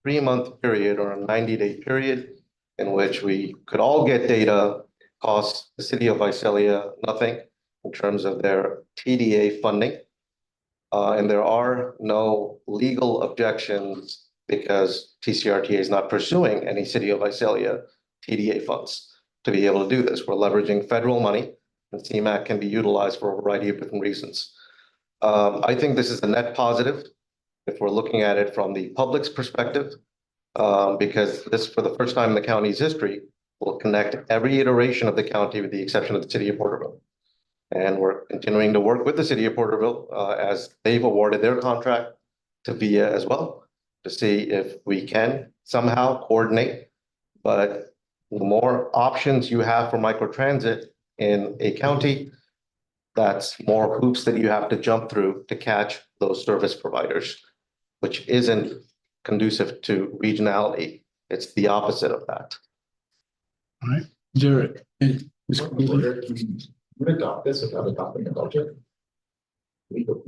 3-month period or a 90-day period in which we could all get data, costs the city of Visalia nothing in terms of their TDA funding. And there are no legal objections because TCRTA is not pursuing any city of Visalia TDA funds to be able to do this. We're leveraging federal money, and CMAQ can be utilized for a variety of different reasons. I think this is a net positive if we're looking at it from the public's perspective, because this, for the first time in the county's history, will connect every iteration of the county with the exception of the city of Porterville. And we're continuing to work with the city of Porterville as they've awarded their contract to VIA as well to see if we can somehow coordinate. But the more options you have for microtransit in a county, that's more hoops that you have to jump through to catch those service providers, which isn't conducive to regionality. It's the opposite of that. All right, Jared. Would adopt this without adopting a budget? Legally.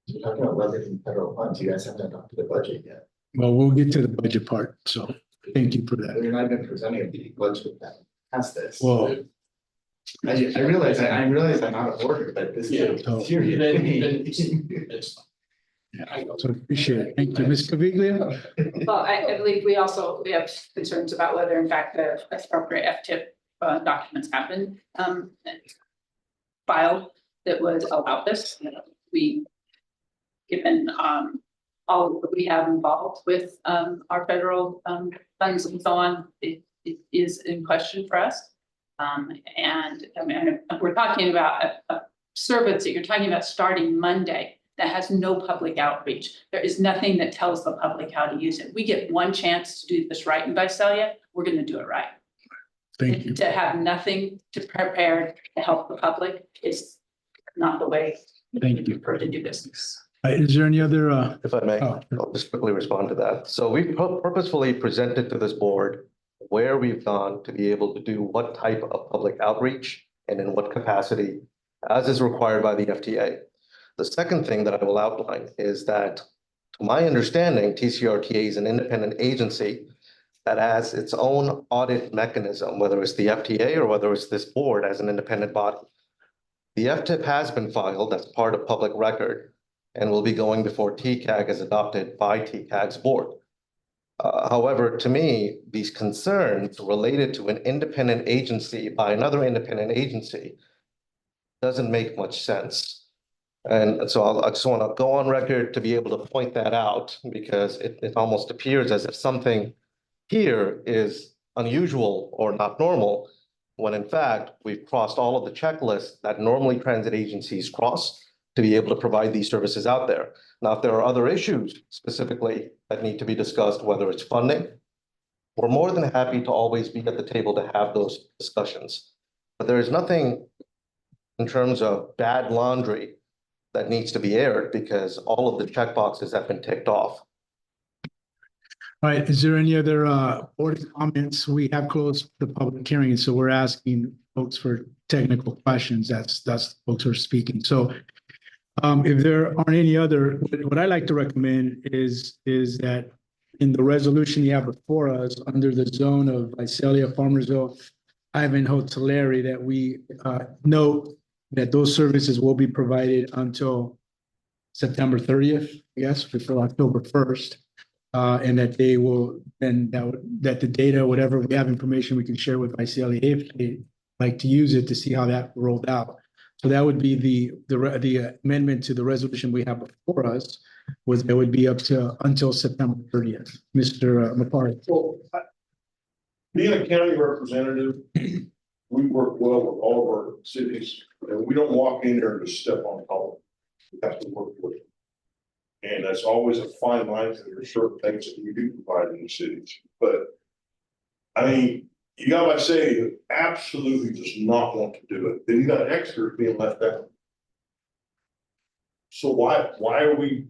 You're talking about leveraging federal funds. You guys haven't adopted a budget yet. Well, we'll get to the budget part. So thank you for that. You're not even presenting a budget that has this. Well, I realize I'm out of order, but this is so- serious. So appreciate it. Thank you, Ms. Caviglia. Well, I believe we have concerns about whether in fact the appropriate FTIP documents have been filed that would allow this. We, given all that we have involved with our federal funds and so on, it is in question for us. And I mean, we're talking about a service that you're talking about starting Monday that has no public outreach. There is nothing that tells the public how to use it. We get one chance to do this right in Visalia, we're going to do it right. Thank you. To have nothing to prepare to help the public is not the way Thank you. to do business. Is there any other? If I may, Oh. I'll just quickly respond to that. So we purposefully presented to this board where we've gone to be able to do what type of public outreach and in what capacity, as is required by the FTA. The second thing that I will outline is that, to my understanding, TCRTA is an independent agency that has its own audit mechanism, whether it's the FTA or whether it's this board as an independent body. The FTIP has been filed as part of public record and will be going before TCAG as adopted by TCAG's board. However, to me, these concerns related to an independent agency by another independent agency doesn't make much sense. And so I just want to go on record to be able to point that out because it almost appears as if something here is unusual or not normal, when in fact, we've crossed all of the checklists that normally transit agencies cross to be able to provide these services out there. Now, if there are other issues specifically that need to be discussed, whether it's funding, we're more than happy to always be at the table to have those discussions. But there is nothing in terms of bad laundry that needs to be aired because all of the checkboxes have been ticked off. All right, is there any other board comments? We have closed the public hearing, so we're asking folks for technical questions. That's folks who are speaking. So if there aren't any other, what I like to recommend is that in the resolution you have before us under the zone of Visalia, Farmersville, Ivanhoe, Tulare, that we note that those services will be provided until September 30th, yes, before October 1st. And that they will, and that the data, whatever we have information we can share with Visalia if they like to use it to see how that rolled out. So that would be the amendment to the resolution we have before us, was that would be up to until September 30th. Mr. McCarty. Well, being a county representative, we work well with all of our cities, and we don't walk in there and just step on top. We have to work with them. And that's always a fine line, because there are certain things that we do provide in the cities. But I mean, you got to say who absolutely does not want to do it. Then you got extras being left out. So why don't we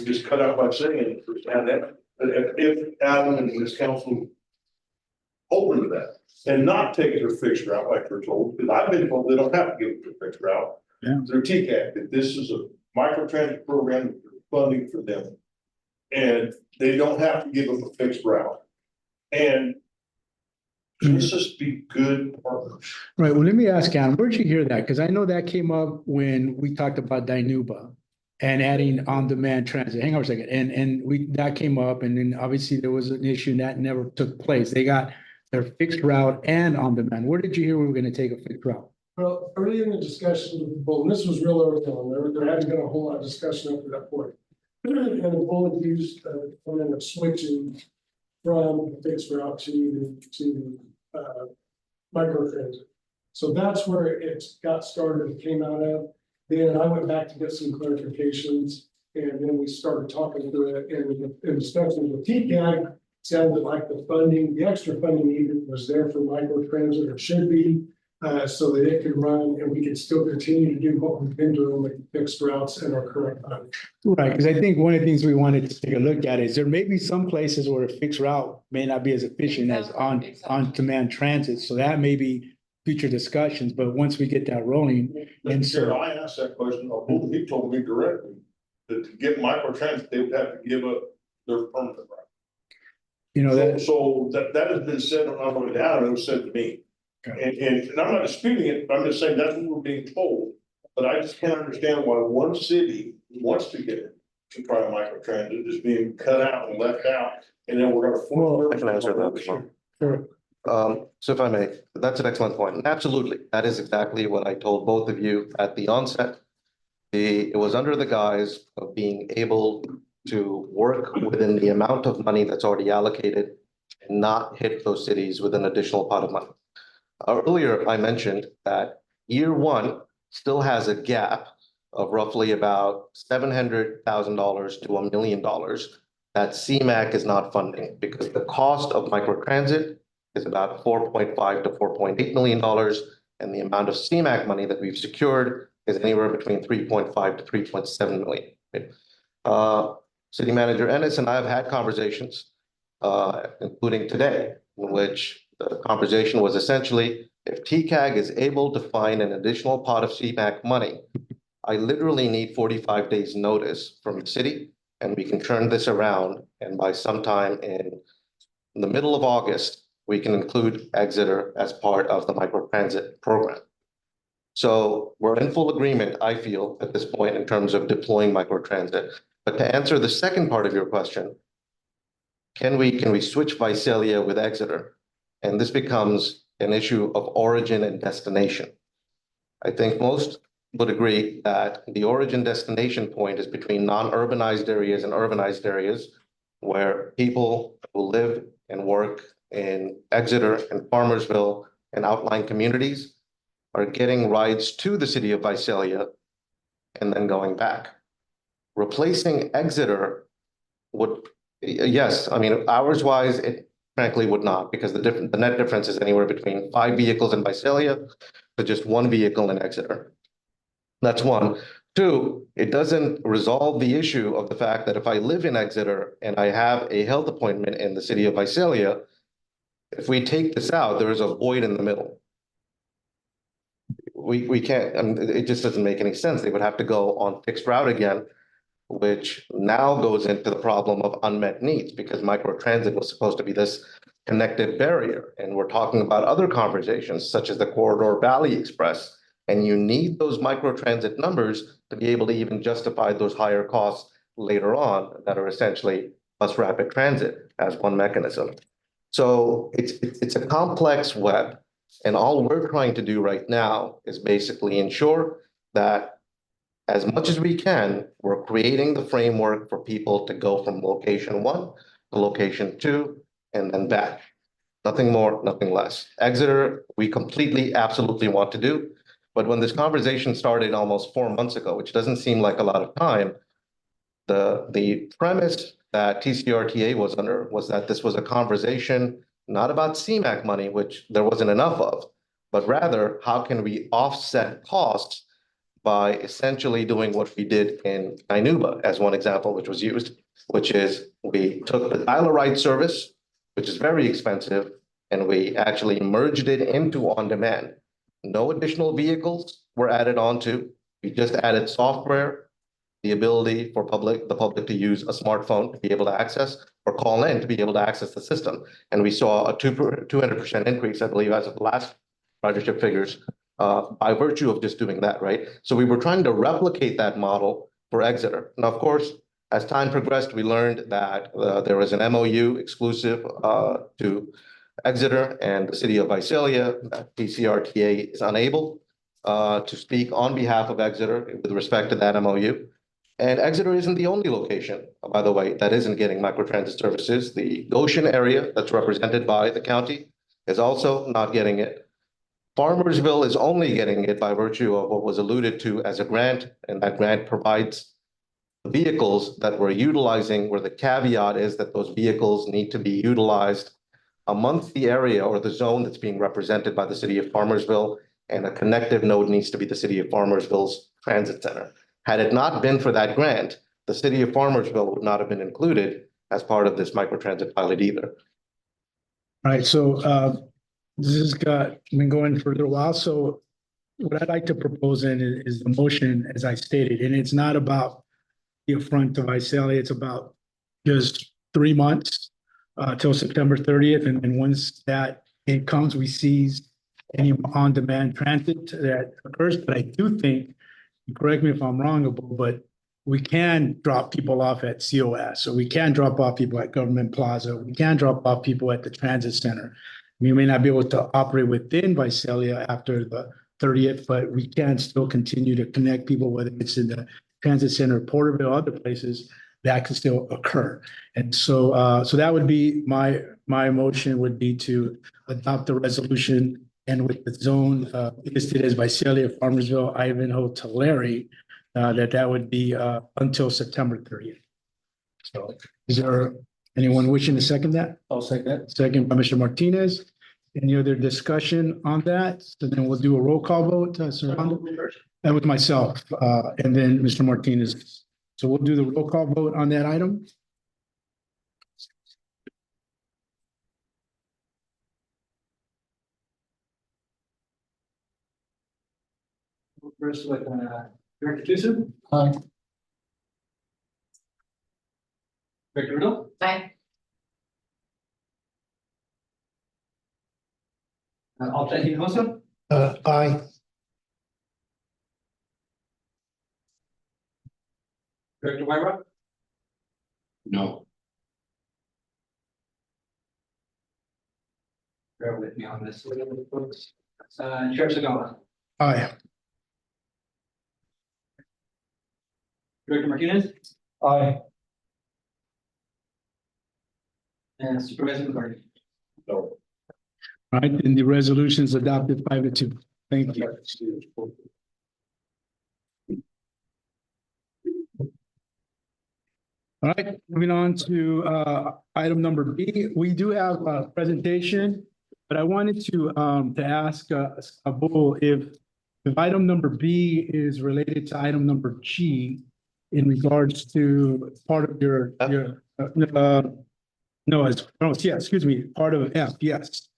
just cut out by saying that if Adam and his council open to that and not take it to a fixed route like they're told, because I've been told they don't have to give it to a fixed route. Yeah. Through TCAT, that this is a microtransit program funding for them. And they don't have to give them a fixed route. And let's just be good partners. Right, well, let me ask Alan, where'd you hear that? Because I know that came up when we talked about Dinuba and adding on-demand transit. Hang on a second, that came up, and then obviously there was an issue and that never took place. They got their fixed route and on-demand. Where did you hear we were gonna take a fixed route? Well, early in the discussion with the bull, and this was real early on, there hadn't been a whole lot of discussion up to that point. And the bull used, plan of switching from the fixed route to microtransit. So that's where it got started, it came out of. Then I went back to get some clarifications, and then we started talking through it, and in discussions with TCAG, sounded like the funding, the extra funding needed was there for microtransit, or should be. So that it could run and we could still continue to do what we've been doing with fixed routes and our current funding. Right, because I think one of the things we wanted to take a look at is there may be some places where a fixed route may not be as efficient as on-demand transit. So that may be future discussions, but once we get that rolling. And Mr. Chair, so, I asked that question, he told me directly that to get microtransit, they would have to give up their permanent route. you know, that, So that has been said, not only down, it was said to me. Okay. And I'm not disputing it, but I'm just saying that's what we're being told. But I just can't understand why one city who wants to get it to try microtransit is being cut out and left out, and then we're gonna. Well, I can answer that as well. sure. So if I may, that's an excellent point. And absolutely, that is exactly what I told both of you at the onset. It was under the guise of being able to work within the amount of money that's already allocated and not hit those cities with an additional pot of money. Earlier, I mentioned that year one still has a gap of roughly about $700,000 to $1 million that CMAQ is not funding, because the cost of microtransit is about $4.5 to $4.8 million, and the amount of CMAQ money that we've secured is anywhere between $3.5 to $3.7 million. City Manager Ennis and I have had conversations, including today, in which the conversation was essentially, if TCAG is able to find an additional pot of CMAQ money, I literally need 45 days notice from the city, and we can turn this around. And by sometime in the middle of August, we can include Exeter as part of the microtransit program. So we're in full agreement, I feel, at this point in terms of deploying microtransit. But to answer the second part of your question, can we switch Visalia with Exeter? And this becomes an issue of origin and destination. I think most would agree that the origin destination point is between non-urbanized areas and urbanized areas, where people who live and work in Exeter and Farmersville and outlying communities are getting rides to the city of Visalia and then going back. Replacing Exeter would, yes, I mean, hours wise, it frankly would not, because the net difference is anywhere between 5 vehicles in Visalia to just 1 vehicle in Exeter. That's one. Two, it doesn't resolve the issue of the fact that if I live in Exeter and I have a health appointment in the city of Visalia, if we take this out, there is a void in the middle. We can't, I mean, it just doesn't make any sense. They would have to go on fixed route again, which now goes into the problem of unmet needs, because microtransit was supposed to be this connective barrier. And we're talking about other conversations such as the Corridor Valley Express. And you need those microtransit numbers to be able to even justify those higher costs later on that are essentially bus rapid transit as one mechanism. So it's a complex web. And all we're trying to do right now is basically ensure that as much as we can, we're creating the framework for people to go from location 1 to location 2 and then back. Nothing more, nothing less. Exeter, we completely, absolutely want to do. But when this conversation started almost 4 months ago, which doesn't seem like a lot of time, the premise that TCRTA was under was that this was a conversation not about CMAQ money, which there wasn't enough of, but rather how can we offset costs by essentially doing what we did in Dinuba as one example, which was used, which is we took the dial-a-ride service, which is very expensive, and we actually merged it into on-demand. No additional vehicles were added onto. We just added software, the ability for the public to use a smartphone to be able to access or call in to be able to access the system. And we saw a 200% increase, I believe, as of the last ridership figures, by virtue of just doing that, right? So we were trying to replicate that model for Exeter. Now, of course, as time progressed, we learned that there was an MOU exclusive to Exeter and the city of Visalia. TCRTA is unable to speak on behalf of Exeter with respect to that MOU. And Exeter isn't the only location, by the way, that isn't getting microtransit services. The Goshen area that's represented by the county is also not getting it. Farmersville is only getting it by virtue of what was alluded to as a grant, and that grant provides vehicles that we're utilizing, where the caveat is that those vehicles need to be utilized amongst the area or the zone that's being represented by the city of Farmersville, and a connective node needs to be the city of Farmersville's transit center. Had it not been for that grant, the city of Farmersville would not have been included as part of this microtransit pilot either. All right, so this has been going for a little while, so what I'd like to propose then is the motion, as I stated, and it's not about the affront to Visalia, it's about just 3 months till September 30th, and once that it comes, we seize any on-demand transit that occurs. But I do think, correct me if I'm wrong, but we can drop people off at COS, so we can drop off people at Government Plaza, we can drop off people at the transit center. We may not be able to operate within Visalia after the 30th, but we can still continue to connect people, whether it's in the transit center, Porterville, other places, that can still occur. And so, so that would be my motion would be to adopt the resolution, and with the zone listed as Visalia, Farmersville, Ivanhoe, Tulare, that would be until September 30th. So is there anyone wishing to second that? I'll second that. Second by Mr. Martinez. Any other discussion on that? So then we'll do a roll call vote, Sir Hondo, and with myself, and then Mr. Martinez. So we'll do the roll call vote on that item. First with Director Tucson. Aye. Director Riddle. Aye. Alternate Hinojosa. Aye. Director Wyra. No. Bear with me on this, folks. Chair Sagala. Aye. Director Martinez. Aye. And Supervisor McCarty. No. All right, and the resolution is adopted 5-2. Thank you. All right, moving on to item number B. We do have a presentation, but I wanted to ask Abul if item number B is related to item number G in regards to part of your no, excuse me, part of F, yes.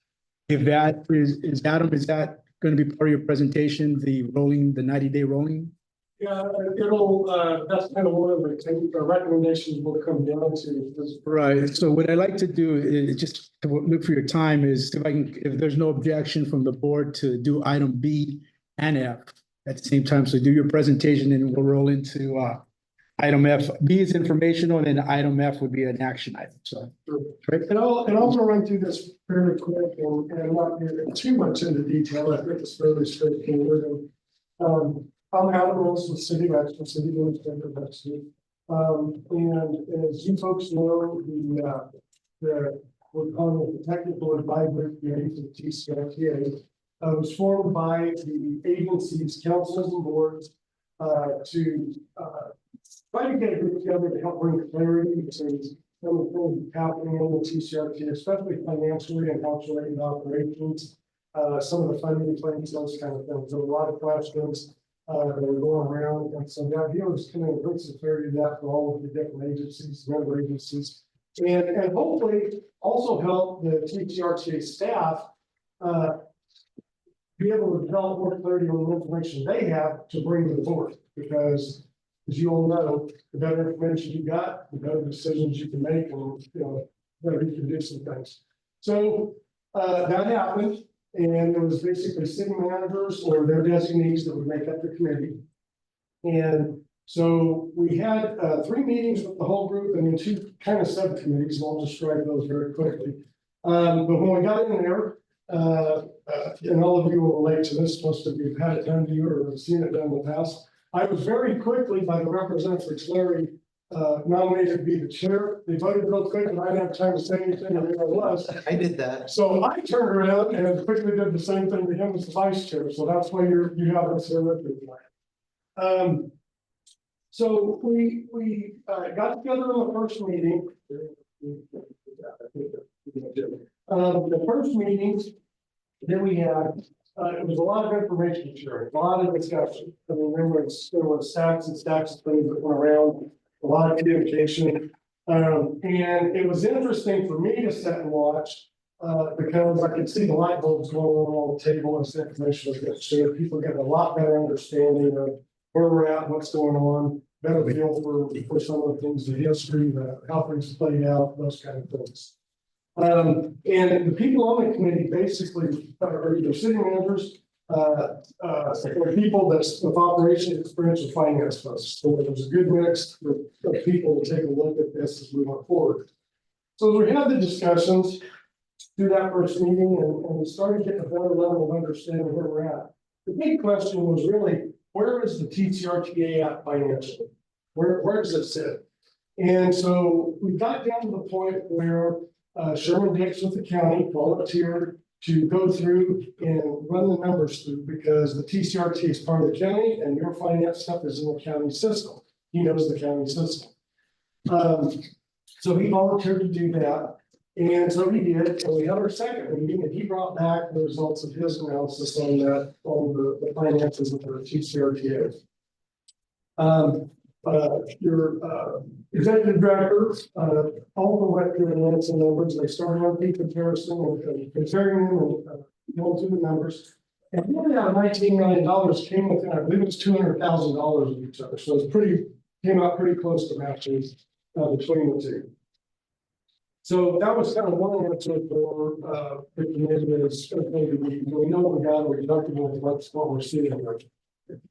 If that is Adam, is that going to be part of your presentation, the 90-day rolling? Yeah, it'll, that's kind of one of the recommendations will come down to this. Right, so what I like to do is just to look for your time is if there's no objection from the board to do item B and F at the same time. So do your presentation and we'll roll into item F. B is informational, and then item F would be an action item, so. Right. And I'll run through this fairly quick and not get too much into detail. I think it's fairly straightforward. I'm Adam Rose with City of Exeter, City Administrator of Exeter. And as you folks know, we're calling it the Technical Advisory Committee for TCRTA. Was formed by the agency's councils and boards to try to get a group together to help bring clarity to some of the things happening in the TCRTA, especially financially and operating operations. Some of the funding plans, those kind of things. There were a lot of questions that are going around, and so now here was kind of bring some clarity to that for all of the different agencies, member agencies, and hopefully also help the TCRTA staff be able to develop more clarity on the information they have to bring to the board, because as you all know, the better information you got, the better decisions you can make, and, you know, better you can do some things. So, that happened, and there was basically city managers or their designees that would make up the committee. And so we had, 3 meetings with the whole group and then 2 kind of subcommittees, and I'll describe those very quickly. But when we got in there, and all of you will relate to this, most of you have had it done to you or have seen it done in the past. I was very quickly by the representative Larry, nominated to be the chair. They voted real quick and I didn't have time to say anything, I there I was. I did that. So I turned around and quickly did the same thing to him as the vice chair. So that's why you have us here with me tonight. So we got together in the first meeting. The first meetings that we had, it was a lot of information sharing, a lot of discussion. I mean, there was stacks and stacks of things that went around, a lot of communication. And it was interesting for me to sit and watch, because I could see the light bulbs going on the table as the information was getting shared. People getting a lot better understanding of where we're at, what's going on, better feel for some of the things, the history, how things played out, those kind of things. And the people on the committee basically are either city managers, or people that's with operations experience or finance folks. So it was a good mix of people to take a look at this as we went forward. So we had the discussions through that first meeting and we started getting a better level of understanding where we're at. The big question was really, where is the TCRTA at financially? Where does it sit? And so we got down to the point where Sherman Dix with the county volunteered to go through and run the numbers through because the TCRT is part of the county and your finance stuff is in the county system. He knows the county system. So he volunteered to do that. And so he did, and we had our second meeting and he brought back the results of his analysis on that, on the finances of the TCRTA. Your executive director also went through and ran some numbers. They started on the comparison and comparing them and going through the numbers. And really out of $19 million came within, I believe it's $200,000 of each other. So it's came out pretty close to matching between the two. So that was kind of one answer for the committee is we know what we got, we're deductible with what we're seeing here.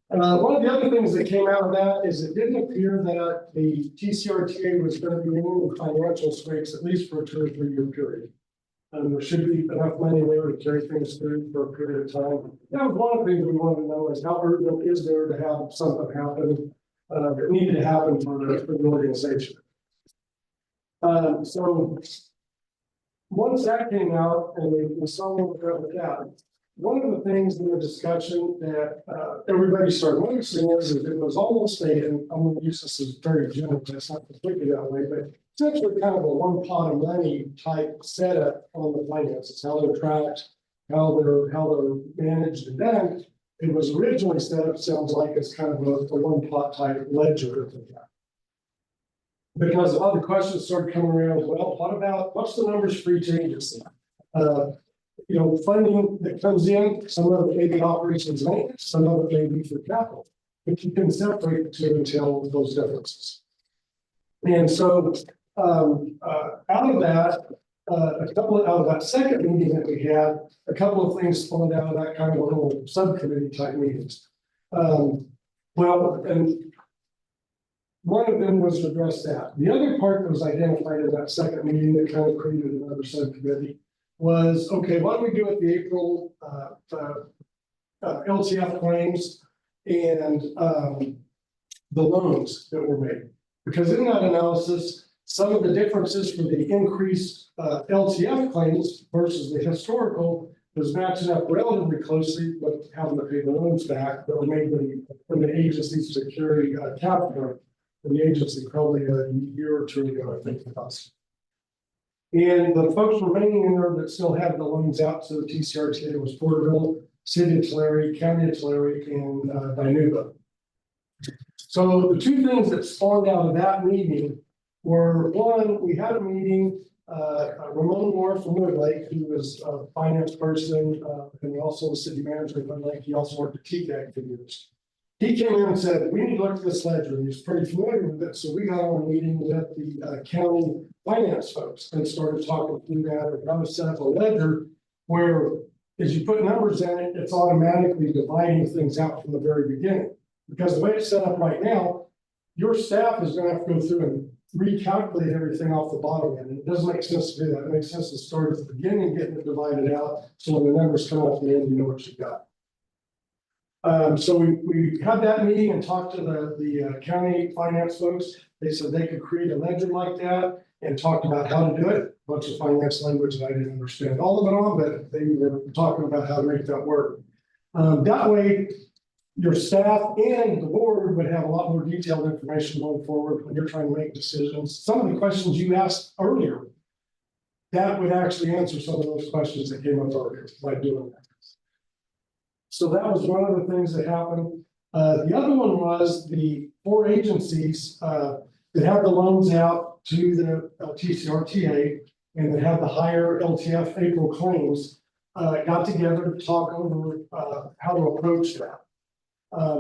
One of the other things that came out of that is it didn't appear that the TCRTA was going to be in financial scrapes, at least for a 2 or 3 year period. There should be enough money there to carry things through for a period of time. That was one of the things we wanted to know is how urgent is there to have something happen that needed to happen for the organization. So once that came out and we saw what we got, one of the things in the discussion that everybody started noticing is that it was almost and I'm going to use this as very general, it's not completely that way, but essentially kind of a one pot of money type setup on the finances, how they're tracked, how they're managed, and then it was originally set up, sounds like it's kind of a one pot type ledger. Because a lot of the questions started coming around as well. What's the numbers for each agency? Funding that comes in, some of it may be operations maintenance, some of it may be for capital. But you can separate the two and tell those differences. And so out of that, out of that second meeting that we had, a couple of things spawned out of that kind of a little subcommittee type meetings. And one of them was to address that. The other part that was identified in that second meeting that kind of created another subcommittee was, okay, what do we do with the April LTF claims and the loans that were made? Because in that analysis, some of the differences for the increased LTF claims versus the historical was matching up relatively closely with having to pay the loans back that were made from the agency's security capital. The agency probably a year or two ago, I think, with us. And the folks remaining in there that still had the loans out to the TCRTA was Porterville, City of Tulare, County of Tulare, and Dinuba. So the two things that spawned out of that meeting were, one, we had a meeting, Ramon Moore from Wood Lake, who was a finance person, and also the city manager of Wood Lake. He also worked at TCAG for years. he came in and said, we need to look at this ledger. He was pretty familiar with it. So we got on a meeting with the county finance folks and started talking through that and how to set up a ledger where as you put numbers in it, it's automatically dividing things out from the very beginning. Because the way it's set up right now, your staff is gonna have to go through and recalculate everything off the bottom end. It doesn't make sense to do that. It makes sense to start at the beginning, getting it divided out. So when the numbers come out at the end, you know what you got. So we had that meeting and talked to the county finance folks. They said they could create a ledger like that and talked about how to do it. A bunch of finance language that I didn't understand all of it on, but they were talking about how to make that work. That way, your staff and the board would have a lot more detailed information going forward when you're trying to make decisions. Some of the questions you asked earlier, that would actually answer some of those questions that came up earlier by doing that. So that was one of the things that happened. The other one was the 4 agencies that had the loans out to the TCRTA and that had the higher LTF April claims got together to talk over how to approach that.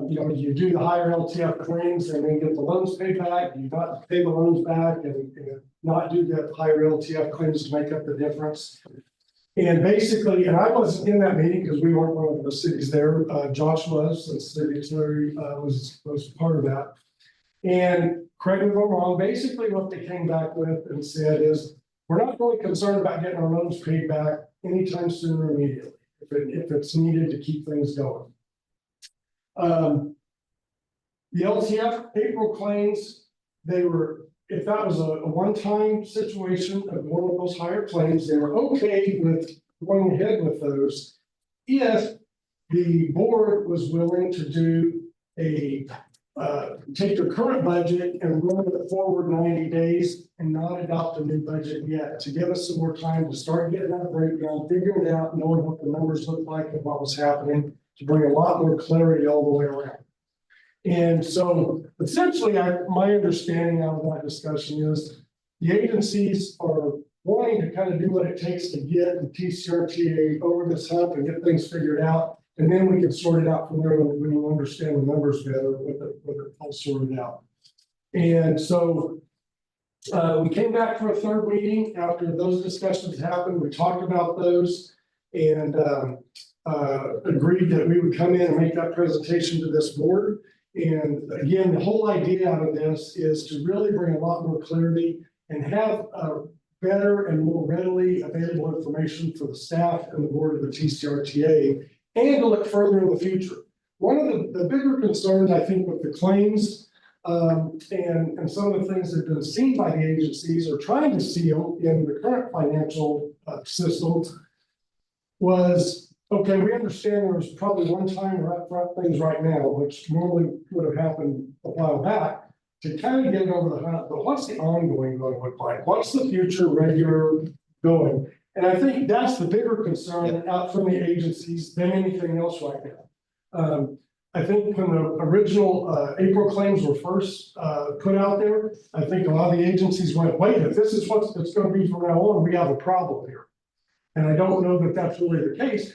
You do the higher LTF claims and then get the loans paid back. You not pay the loans back and not do the higher LTF claims to make up the difference. And basically, and I wasn't in that meeting because we weren't one of the cities there. Josh was, and City Attorney was part of that. And correct me if I'm wrong, basically what they came back with and said is, we're not really concerned about getting our loans paid back anytime soon or immediately, if it's needed to keep things going. The LTF April claims, they were, if that was a one-time situation of one of those higher claims, they were okay with going ahead with those if the board was willing to do a take their current budget and run it forward 90 days and not adopt a new budget yet, to give us some more time to start getting that breakdown, figuring it out, knowing what the numbers look like and what was happening, to bring a lot more clarity all the way around. And so essentially, my understanding out of that discussion is the agencies are wanting to kind of do what it takes to get the TCRTA over this hump and get things figured out. And then we can sort it out from there when we understand the numbers better with it all sorted out. And so we came back for a third meeting after those discussions happened. We talked about those and agreed that we would come in and make that presentation to this board. And again, the whole idea out of this is to really bring a lot more clarity and have better and more readily available information for the staff and the board of the TCRTA, and to look further in the future. One of the bigger concerns, I think, with the claims and some of the things that have been seen by the agencies or trying to see in the current financial system was, okay, we understand there was probably one-time or upfront things right now, which normally would have happened a while back, to kind of get it over the hump. But what's the ongoing going to look like? What's the future regular going? And I think that's the bigger concern out from the agencies than anything else right now. I think when the original April claims were first put out there, I think a lot of the agencies went, wait, if this is what it's going to be from now on, we have a problem here. And I don't know that that's really the case.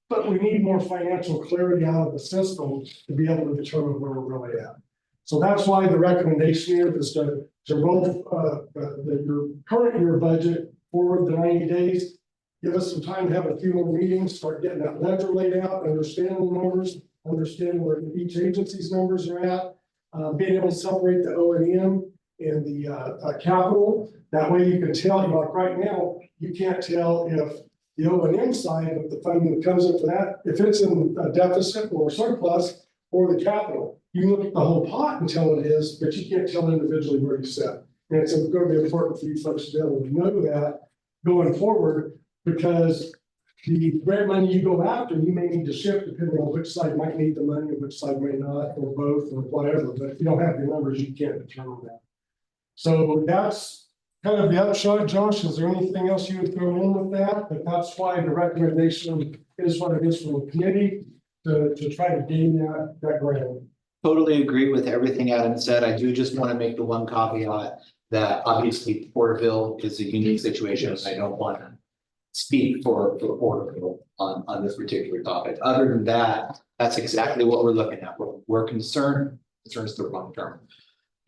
But we need more financial clarity out of the system to be able to determine where we're really at. So that's why the recommendation here is to roll your current year budget forward the 90 days. Give us some time to have a few more meetings, start getting that ledger laid out, understand the numbers, understand where each agency's numbers are at, being able to separate the O&M and the capital. That way you can tell, like right now, you can't tell if the O&M side of the funding that comes in for that, if it's in a deficit or surplus, or the capital. You can look at the whole pot and tell it is, but you can't tell individually where you sit. And it's going to be important for you folks to be able to know that going forward, because the grant money you go after, you may need to shift depending on which side might need the money and which side may not, or both, or whatever. But if you don't have the numbers, you can't determine that. So that's kind of the upshot. Josh, is there anything else you would throw in with that? But that's why the recommendation is what it is from the committee to try to gain that grant. Totally agree with everything Adam said. I do just want to make the one caveat that obviously Porterville is a unique situation. I don't want speak for the board of people on this particular topic. Other than that, that's exactly what we're looking at. We're concerned, concerns the long term.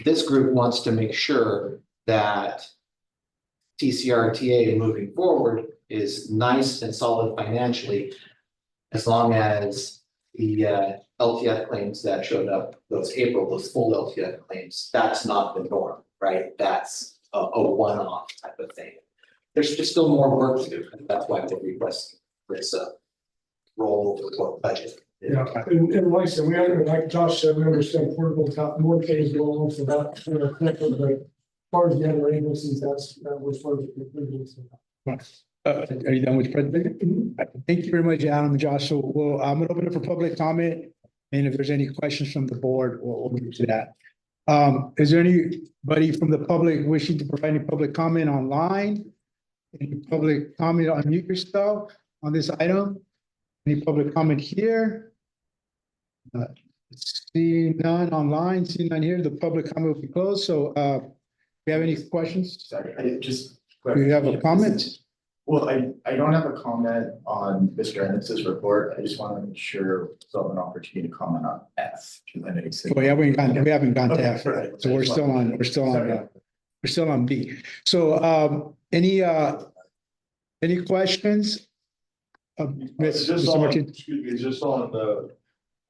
This group wants to make sure that TCRTA moving forward is nice and solid financially, as long as the LTF claims that showed up those full LTF claims, that's not the norm, right? That's a one-off type of thing. There's just still more work to do, and that's why we're requesting this roll over budget. Yeah, and like I said, like Josh said, we understand portable top more things going on for that, but as far as the other agencies, that's, was far as the. Are you done with presentation? Thank you very much, Adam and Josh. So I'm gonna open it for public comment. And if there's any questions from the board, we'll get to that. Is there anybody from the public wishing to provide any public comment online? Any public comment, unmute yourself on this item? Any public comment here? See none online, see none here. The public comment will be closed. So do you have any questions? Sorry, I just. Do you have a comment? Well, I don't have a comment on Mr. Ennis's report. I just want to make sure so I have an opportunity to comment on F. Because I know you said. Oh, yeah, we haven't gone to Okay, F. right. So we're still on B. So any questions? Mr. Martin? Excuse me, is this on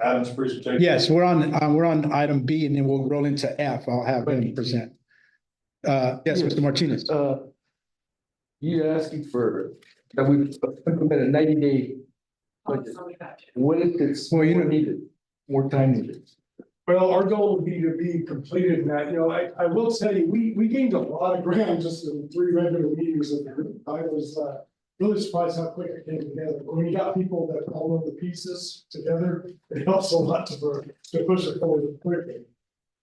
Adam's presentation? Yes, we're on item B, and then we'll roll into F. I'll have him present. Yes, Mr. Martinez. You're asking for, that we implement a 90-day budget. What if it's Well, you more know- needed, more time needed? Well, our goal would be to be completed in that, I will tell you, we gained a lot of ground just in 3 regular meetings of the group. I was really surprised how quick it came together. When you got people that all know the pieces together, it helps a lot to push it forward quickly.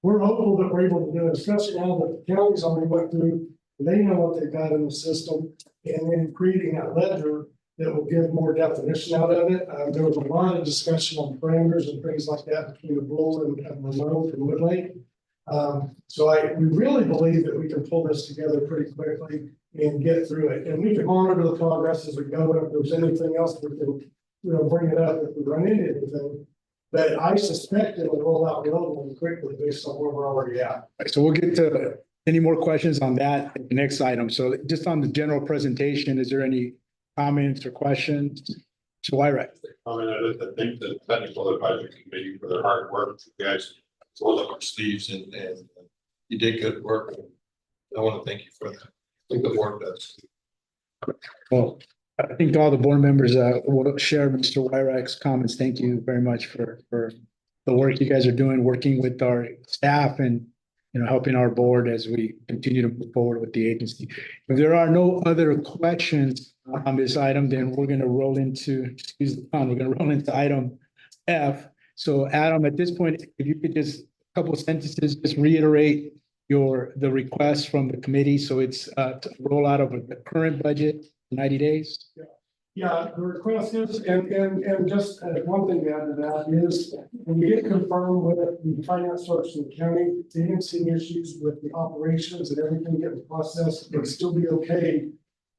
We're hopeful that we're able to do it, especially now that the counties already went through, they know what they've got in the system, and then creating that ledger that will give more definition out of it. There was a lot of discussion on parameters and things like that between the Bull and Monroe and Wood Lake. So we really believe that we can pull this together pretty quickly and get through it. And we can monitor the progress as we go. And if there's anything else, we can, bring it up if we run into anything. But I suspect it will roll out relatively quickly based on where we're already at. So we'll get to any more questions on that in the next item. So just on the general presentation, is there any comments or questions? So Wyrick. I mean, I think the technical advisory committee for their hard work, you guys rolled up our sleeves and you did good work. I want to thank you for that. I think the board does. Well, I think all the board members will share Mr. Wyrick's comments. Thank you very much for the work you guys are doing, working with our staff and helping our board as we continue to move forward with the agency. If there are no other questions on this item, then we're going to roll into, item F. So Adam, at this point, if you could just a couple of sentences, just reiterate the request from the committee. So it's to roll out of the current budget, 90 days. Yeah, the request is, and just one thing to add to that is, when we get confirmed with the finance source in the county, they didn't see issues with the operations and everything getting processed, it'd still be okay.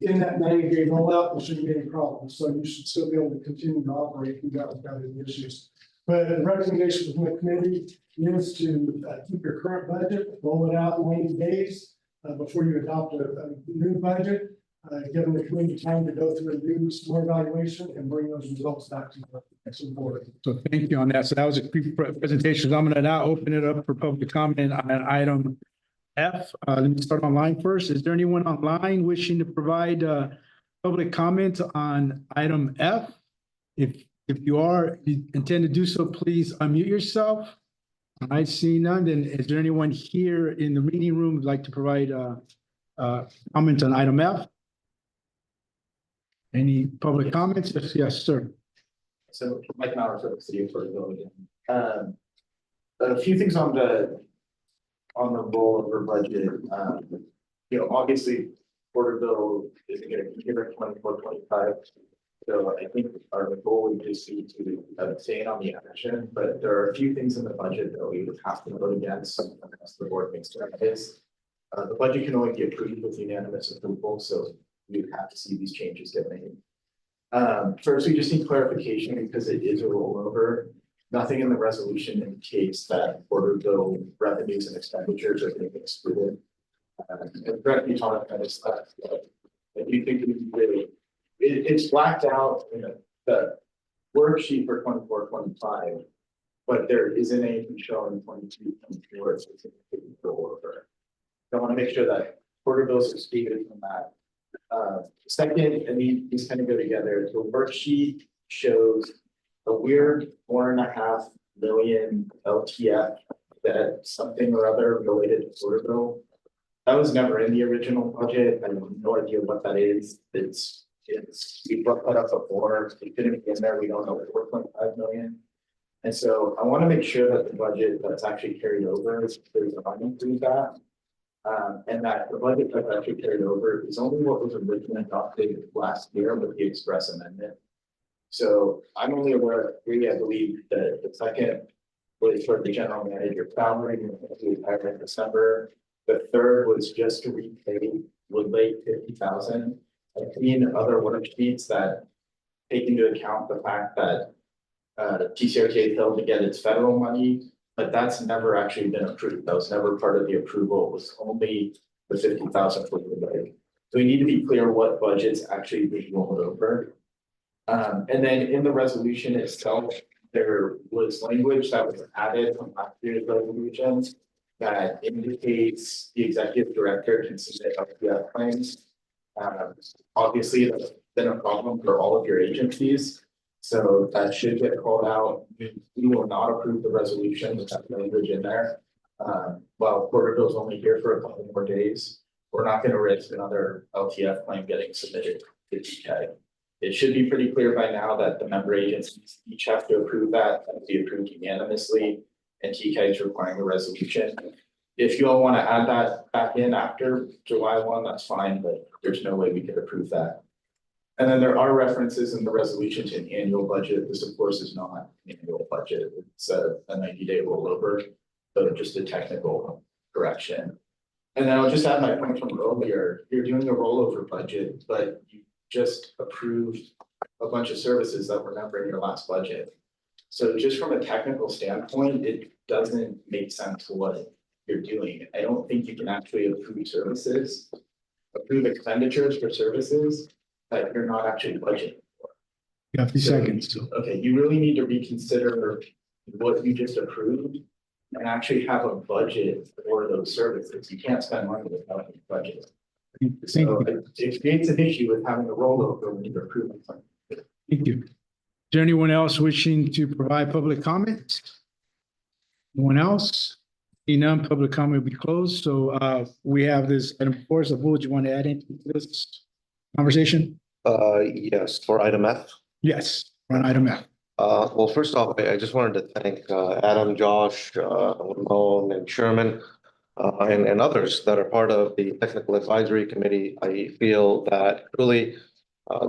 In that 90-day rollout, there shouldn't be any problems, so you should still be able to continue to operate without any issues. But the recommendation from the committee is to keep your current budget, roll it out in 90 days before you adopt a new budget. Giving the community time to go through and do some more evaluation and bring those results back to the board. So thank you on that. So that was a brief presentation. I'm going to now open it up for public comment on item F. Let me start online first. Is there anyone online wishing to provide public comment on item F? If you intend to do so, please unmute yourself. I see none. Then is there anyone here in the meeting room who'd like to provide comment on item F? Any public comments? Yes, sir. So Mike Mauer for the city of Porterville. A few things on the rollover budget. Obviously Porterville isn't going to give it 24-25. So I think our goal would just be to abstain on the action, but there are a few things in the budget that we would have to vote against unless the board makes changes. The budget can only be approved with unanimous approval. So we would have to see these changes get made. First, we just need clarification because it is a rollover. Nothing in the resolution indicates that Porterville revenues and expenditures are being excluded. And correct me, Tom, if I missed that, but I do think it really, it's blacked out in the worksheet for 24-25, but there isn't anything showing 22-24, so it's a rollover. I want to make sure that Porterville's excluded from that. Second, and these kind of go together, the worksheet shows a weird 4.5 million LTF that something or other related to Porterville. That was never in the original budget. I have no idea what that is. We brought that up before. It didn't be in there. We don't know 4.5 million. And so I want to make sure that the budget that's actually carried over is there's a money through that. And that the budget that's actually carried over is only what was originally adopted last year with the express amendment. So I'm only aware of three. I believe that the second was for the general manager salary, we hired in December. The third was just to repay Woodlake 50,000. I've seen other worksheets that take into account the fact that TCRTA failed to get its federal money, but that's never actually been approved. That was never part of the approval. It was only the 50,000 for Woodlake. So we need to be clear what budgets actually being rolled over. And then in the resolution itself, there was language that was added from last year's resolution that indicates the executive director can submit LPF claims. Obviously, that's been a problem for all of your agencies. So that should get called out. We will not approve the resolution with that language in there. While Porterville's only here for a couple more days, we're not going to risk another LTF claim getting submitted to TK. It should be pretty clear by now that the member agencies each have to approve that and be approved unanimously, and TK is requiring a resolution. If you all want to add that back in after July 1, that's fine, but there's no way we could approve that. And then there are references in the resolution to an annual budget. This, of course, is not an annual budget. It's a 90-day rollover, so just a technical correction. And then I'll just add my point from earlier. You're doing a rollover budget, but you just approved a bunch of services that were never in your last budget. So just from a technical standpoint, it doesn't make sense what you're doing. I don't think you can actually approve services, approve expenditures for services that you're not actually budgeting for. You have 2 seconds. Okay, you really need to reconsider what you just approved and actually have a budget for those services. You can't spend money without a budget. So it creates an issue with having a rollover when you're approving something. Thank you. Is there anyone else wishing to provide public comment? Anyone else? Seeing none, public comment will be closed. So we have this, and of course, would you want to add into this conversation? Yes, for item F. Yes, on item F. Well, first off, I just wanted to thank Adam, Josh, Ramon, and Sherman, and others that are part of the Technical Advisory Committee. I feel that really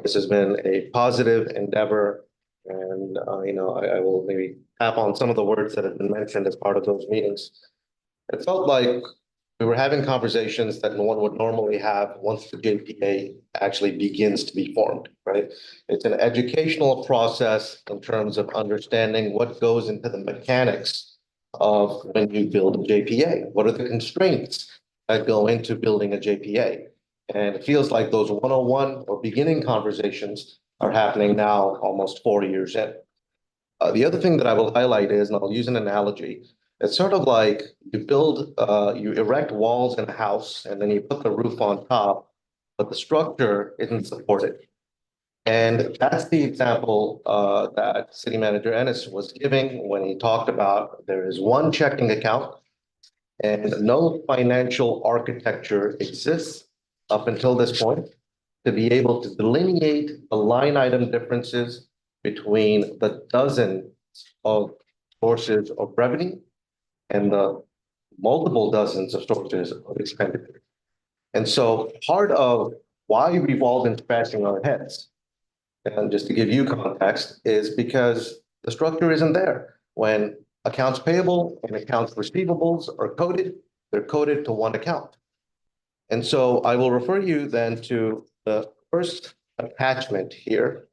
this has been a positive endeavor, and I will maybe tap on some of the words that have been mentioned as part of those meetings. It felt like we were having conversations that one would normally have once the JPA actually begins to be formed, right? It's an educational process in terms of understanding what goes into the mechanics of when you build a JPA. What are the constraints that go into building a JPA? And it feels like those 101 or beginning conversations are happening now almost 4 years in. The other thing that I will highlight is, and I'll use an analogy, it's sort of like you erect walls in a house and then you put the roof on top, but the structure isn't supported. And that's the example that City Manager Ennis was giving when he talked about there is one checking account and no financial architecture exists up until this point to be able to delineate the line item differences between the dozens of sources of revenue and the multiple dozens of sources of expenditure. And so part of why we've all been scratching our heads, and just to give you context, is because the structure isn't there. When accounts payable and accounts receivables are coded, they're coded to one account. And so I will refer you then to the first attachment here,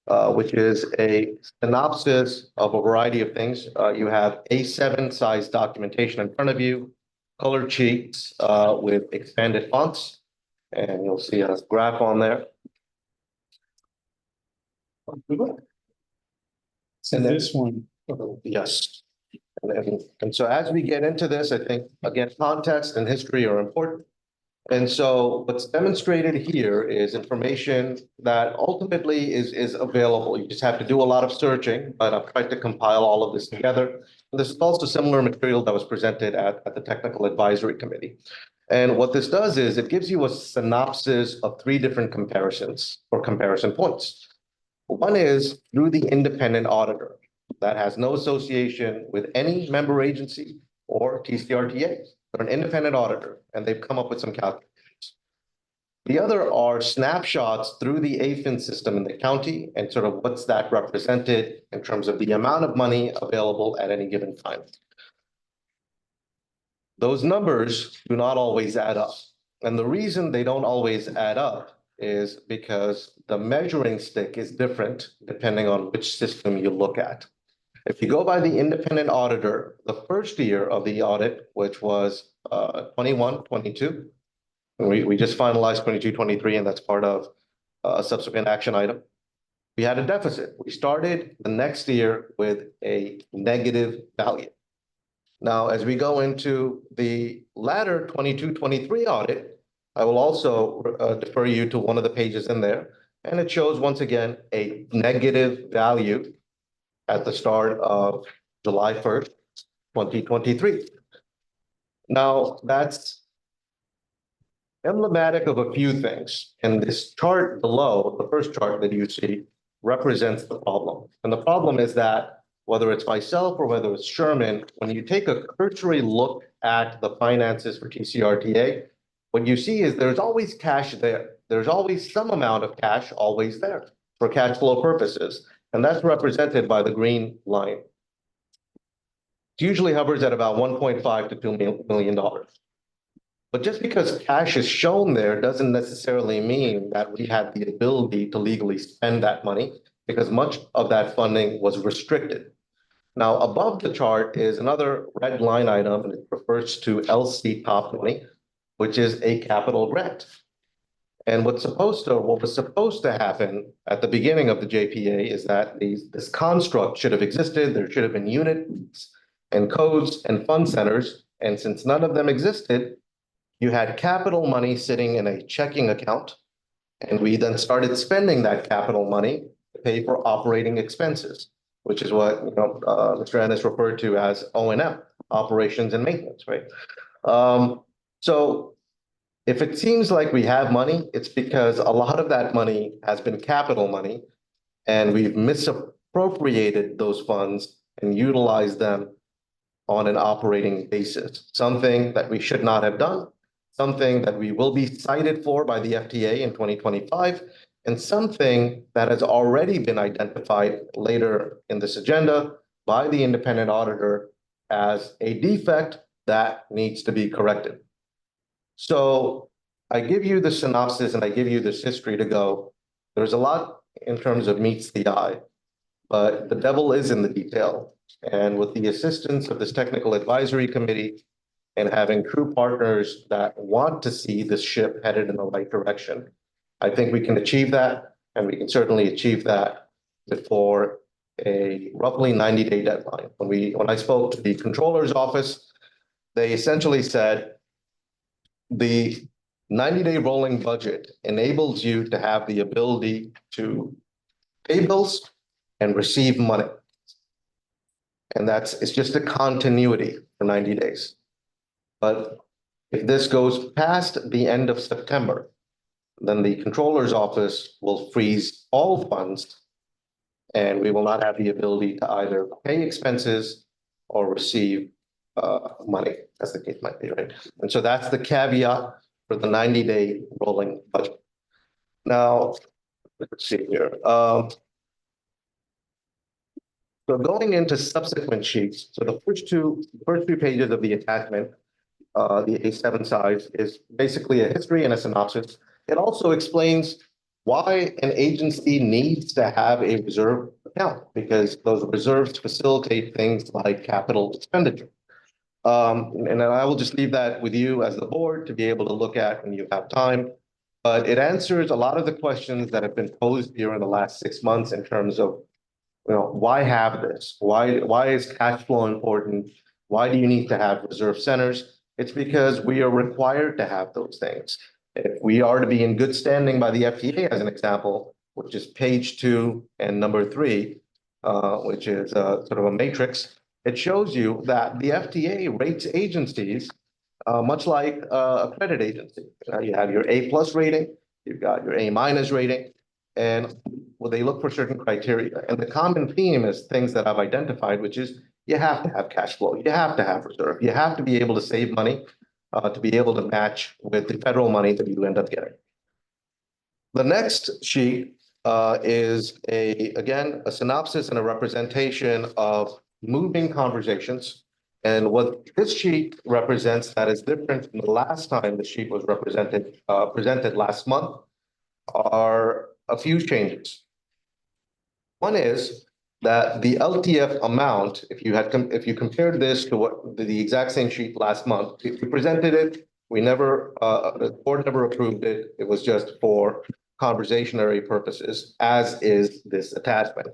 which is a synopsis of a variety of things. You have A7 size documentation in front of you, colored sheets with expanded fonts, and you'll see a graph on there. So this one, Yes. And so as we get into this, I think, again, context and history are important. And so what's demonstrated here is information that ultimately is available. You just have to do a lot of searching, but I've tried to compile all of this together. And this is also similar material that was presented at the Technical Advisory Committee. And what this does is it gives you a synopsis of three different comparisons or comparison points. One is through the independent auditor that has no association with any member agency or TCRTA. They're an independent auditor, and they've come up with some calculations. The other are snapshots through the AFIN system in the county and sort of what's that represented in terms of the amount of money available at any given time. Those numbers do not always add up. And the reason they don't always add up is because the measuring stick is different depending on which system you look at. If you go by the independent auditor, the first year of the audit, which was 21, 22, and we just finalized 22, 23, and that's part of a subsequent action item. We had a deficit. We started the next year with a negative value. Now, as we go into the latter 22, 23 audit, I will also defer you to one of the pages in there, and it shows once again a negative value at the start of July 1st, 2023. Now, that's emblematic of a few things. And this chart below, the first chart that you see, represents the problem. And the problem is that whether it's myself or whether it's Sherman, when you take a cursory look at the finances for TCRTA, what you see is there's always cash there. There's always some amount of cash always there for cash flow purposes. And that's represented by the green line. It usually hovers at about $1.5 to $2 million. But just because cash is shown there doesn't necessarily mean that we have the ability to legally spend that money, because much of that funding was restricted. Now, above the chart is another red line item, and it refers to LC top money, which is a capital grant. And what was supposed to happen at the beginning of the JPA is that this construct should have existed. There should have been units and codes and fund centers. And since none of them existed, you had capital money sitting in a checking account. And we then started spending that capital money to pay for operating expenses, which is what Mr. Ennis referred to as O&M, operations and maintenance, right? So if it seems like we have money, it's because a lot of that money has been capital money, and we've misappropriated those funds and utilized them on an operating basis, something that we should not have done, something that we will be cited for by the FTA in 2025, and something that has already been identified later in this agenda by the independent auditor as a defect that needs to be corrected. So I give you the synopsis and I give you this history to go. There's a lot in terms of meets the eye, but the devil is in the detail. And with the assistance of this technical advisory committee and having true partners that want to see this ship headed in the right direction, I think we can achieve that, and we can certainly achieve that before a roughly 90-day deadline. When I spoke to the controller's office, they essentially said, the 90-day rolling budget enables you to have the ability to pay bills and receive money. And it's just a continuity for 90 days. But if this goes past the end of September, then the controller's office will freeze all funds, and we will not have the ability to either pay expenses or receive money, as the case might be, right? And so that's the caveat for the 90-day rolling budget. Now, let's see here. So going into subsequent sheets, so the first two pages of the attachment, the A7 size, is basically a history and a synopsis. It also explains why an agency needs to have a reserve account, because those reserves facilitate things like capital expenditure. And then I will just leave that with you as the board to be able to look at when you have time. But it answers a lot of the questions that have been posed here in the last 6 months in terms of, why have this? Why is cash flow important? Why do you need to have reserve centers? It's because we are required to have those things. If we are to be in good standing by the FTA, as an example, which is page 2 and number 3, which is sort of a matrix, it shows you that the FTA rates agencies much like a credit agency. You have your A+ rating, you've got your A- rating, and well, they look for certain criteria. And the common theme is things that I've identified, which is you have to have cash flow, you have to have reserve, you have to be able to save money to be able to match with the federal money that you end up getting. The next sheet is again, a synopsis and a representation of moving conversations. And what this sheet represents that is different from the last time the sheet was presented last month are a few changes. One is that the LTF amount, if you compared this to what the exact same sheet last month, if we presented it, the board never approved it. It was just for conversationary purposes, as is this attachment.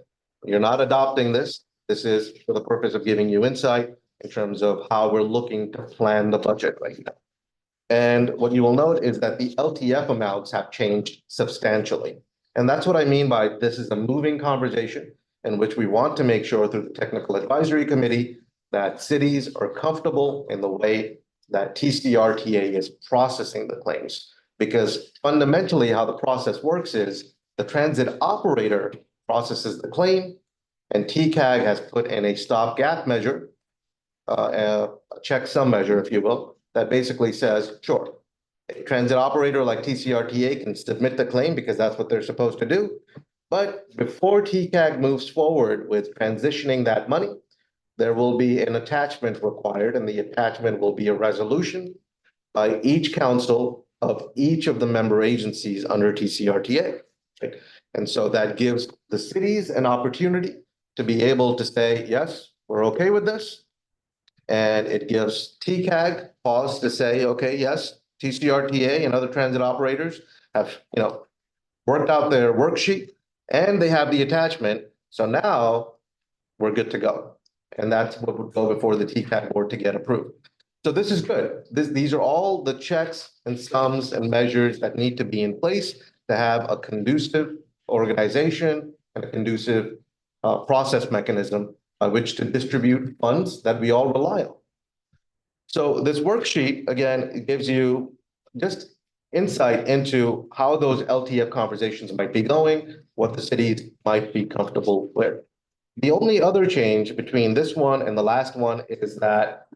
You're not adopting this. This is for the purpose of giving you insight in terms of how we're looking to plan the budget right now. And what you will note is that the LTF amounts have changed substantially. And that's what I mean by this is a moving conversation in which we want to make sure through the technical advisory committee that cities are comfortable in the way that TCRTA is processing the claims. Because fundamentally how the process works is the transit operator processes the claim and TCAG has put in a stopgap measure, a checksum measure, if you will, that basically says, sure, a transit operator like TCRTA can submit the claim because that's what they're supposed to do. But before TCAG moves forward with transitioning that money, there will be an attachment required, and the attachment will be a resolution by each council of each of the member agencies under TCRTA. Right? And so that gives the cities an opportunity to be able to say, yes, we're okay with this. And it gives TCAG pause to say, okay, yes, TCRTA and other transit operators have, worked out their worksheet and they have the attachment. So now we're good to go. And that's what would go before the TCAG board to get approved. So this is good. These are all the checks and sums and measures that need to be in place to have a conducive organization and a conducive process mechanism by which to distribute funds that we all rely on. So this worksheet, again, it gives you just insight into how those LTF conversations might be going, what the cities might be comfortable with. The only other change between this one and the last one is that,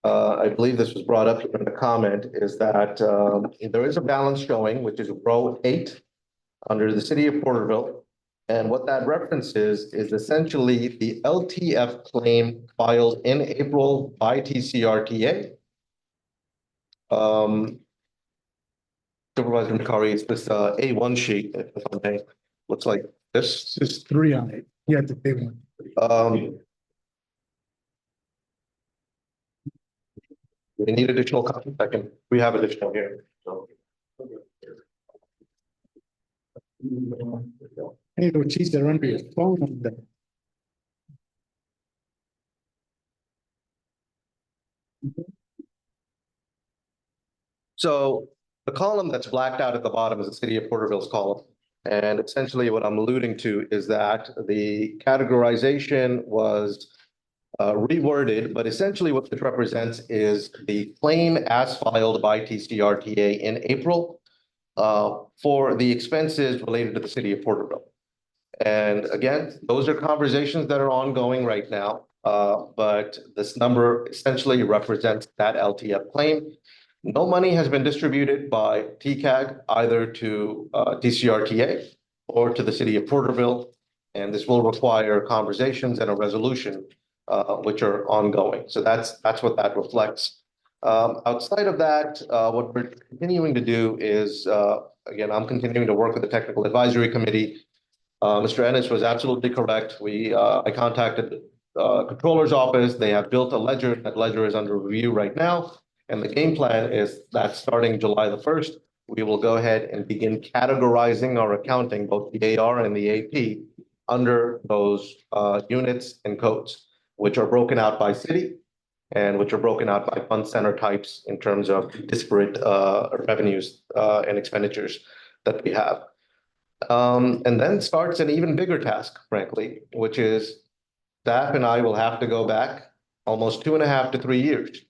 I believe this was brought up in the comment, is that there is a balance showing, which is row 8 under the city of Porterville. And what that references is essentially the LTF claim filed in April by TCRTA. Supervisor McCarry, is this A1 sheet, if I may, looks like this. There's 3 on it. Yeah, the big one. We need additional copies. We have additional here. So. Hey, those sheets are under your phone. So the column that's blacked out at the bottom is the city of Porterville's column. And essentially what I'm alluding to is that the categorization was reworded, but essentially what this represents is the claim as filed by TCRTA in April for the expenses related to the city of Porterville. And again, those are conversations that are ongoing right now, but this number essentially represents that LTF claim. No money has been distributed by TCAG either to TCRTA or to the city of Porterville, and this will require conversations and a resolution which are ongoing. So that's what that reflects. Outside of that, what we're continuing to do is, again, I'm continuing to work with the Technical Advisory Committee. Mr. Ennis was absolutely correct. I contacted Controller's Office. They have built a ledger. That ledger is under review right now. And the game plan is that starting July the 1st, we will go ahead and begin categorizing our accounting, both the AR and the AP, under those units and codes, which are broken out by city and which are broken out by fund center types in terms of disparate revenues and expenditures that we have. And then starts an even bigger task, frankly, which is staff and I will have to go back almost 2.5 to 3 years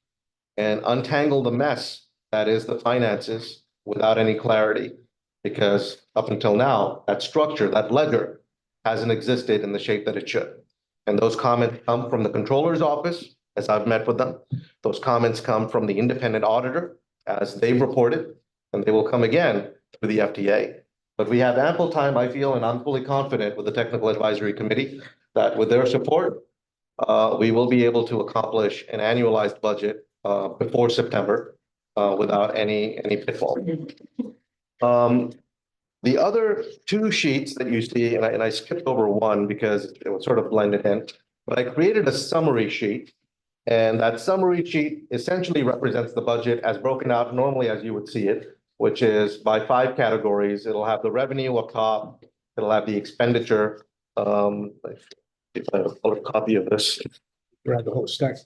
and untangle the mess that is the finances without any clarity. Because up until now, that structure, that ledger hasn't existed in the shape that it should. And those comments come from the controller's office, as I've met with them. Those comments come from the independent auditor, as they've reported, and they will come again through the FTA. But we have ample time, I feel, and I'm fully confident with the Technical Advisory Committee that with their support, we will be able to accomplish an annualized budget before September without any pitfall. The other two sheets that you see, and I skipped over one because it was sort of blended in, but I created a summary sheet. And that summary sheet essentially represents the budget as broken out normally as you would see it, which is by 5 categories. It'll have the revenue up top, it'll have the expenditure. If I have a color copy of this. Grab the whole stack.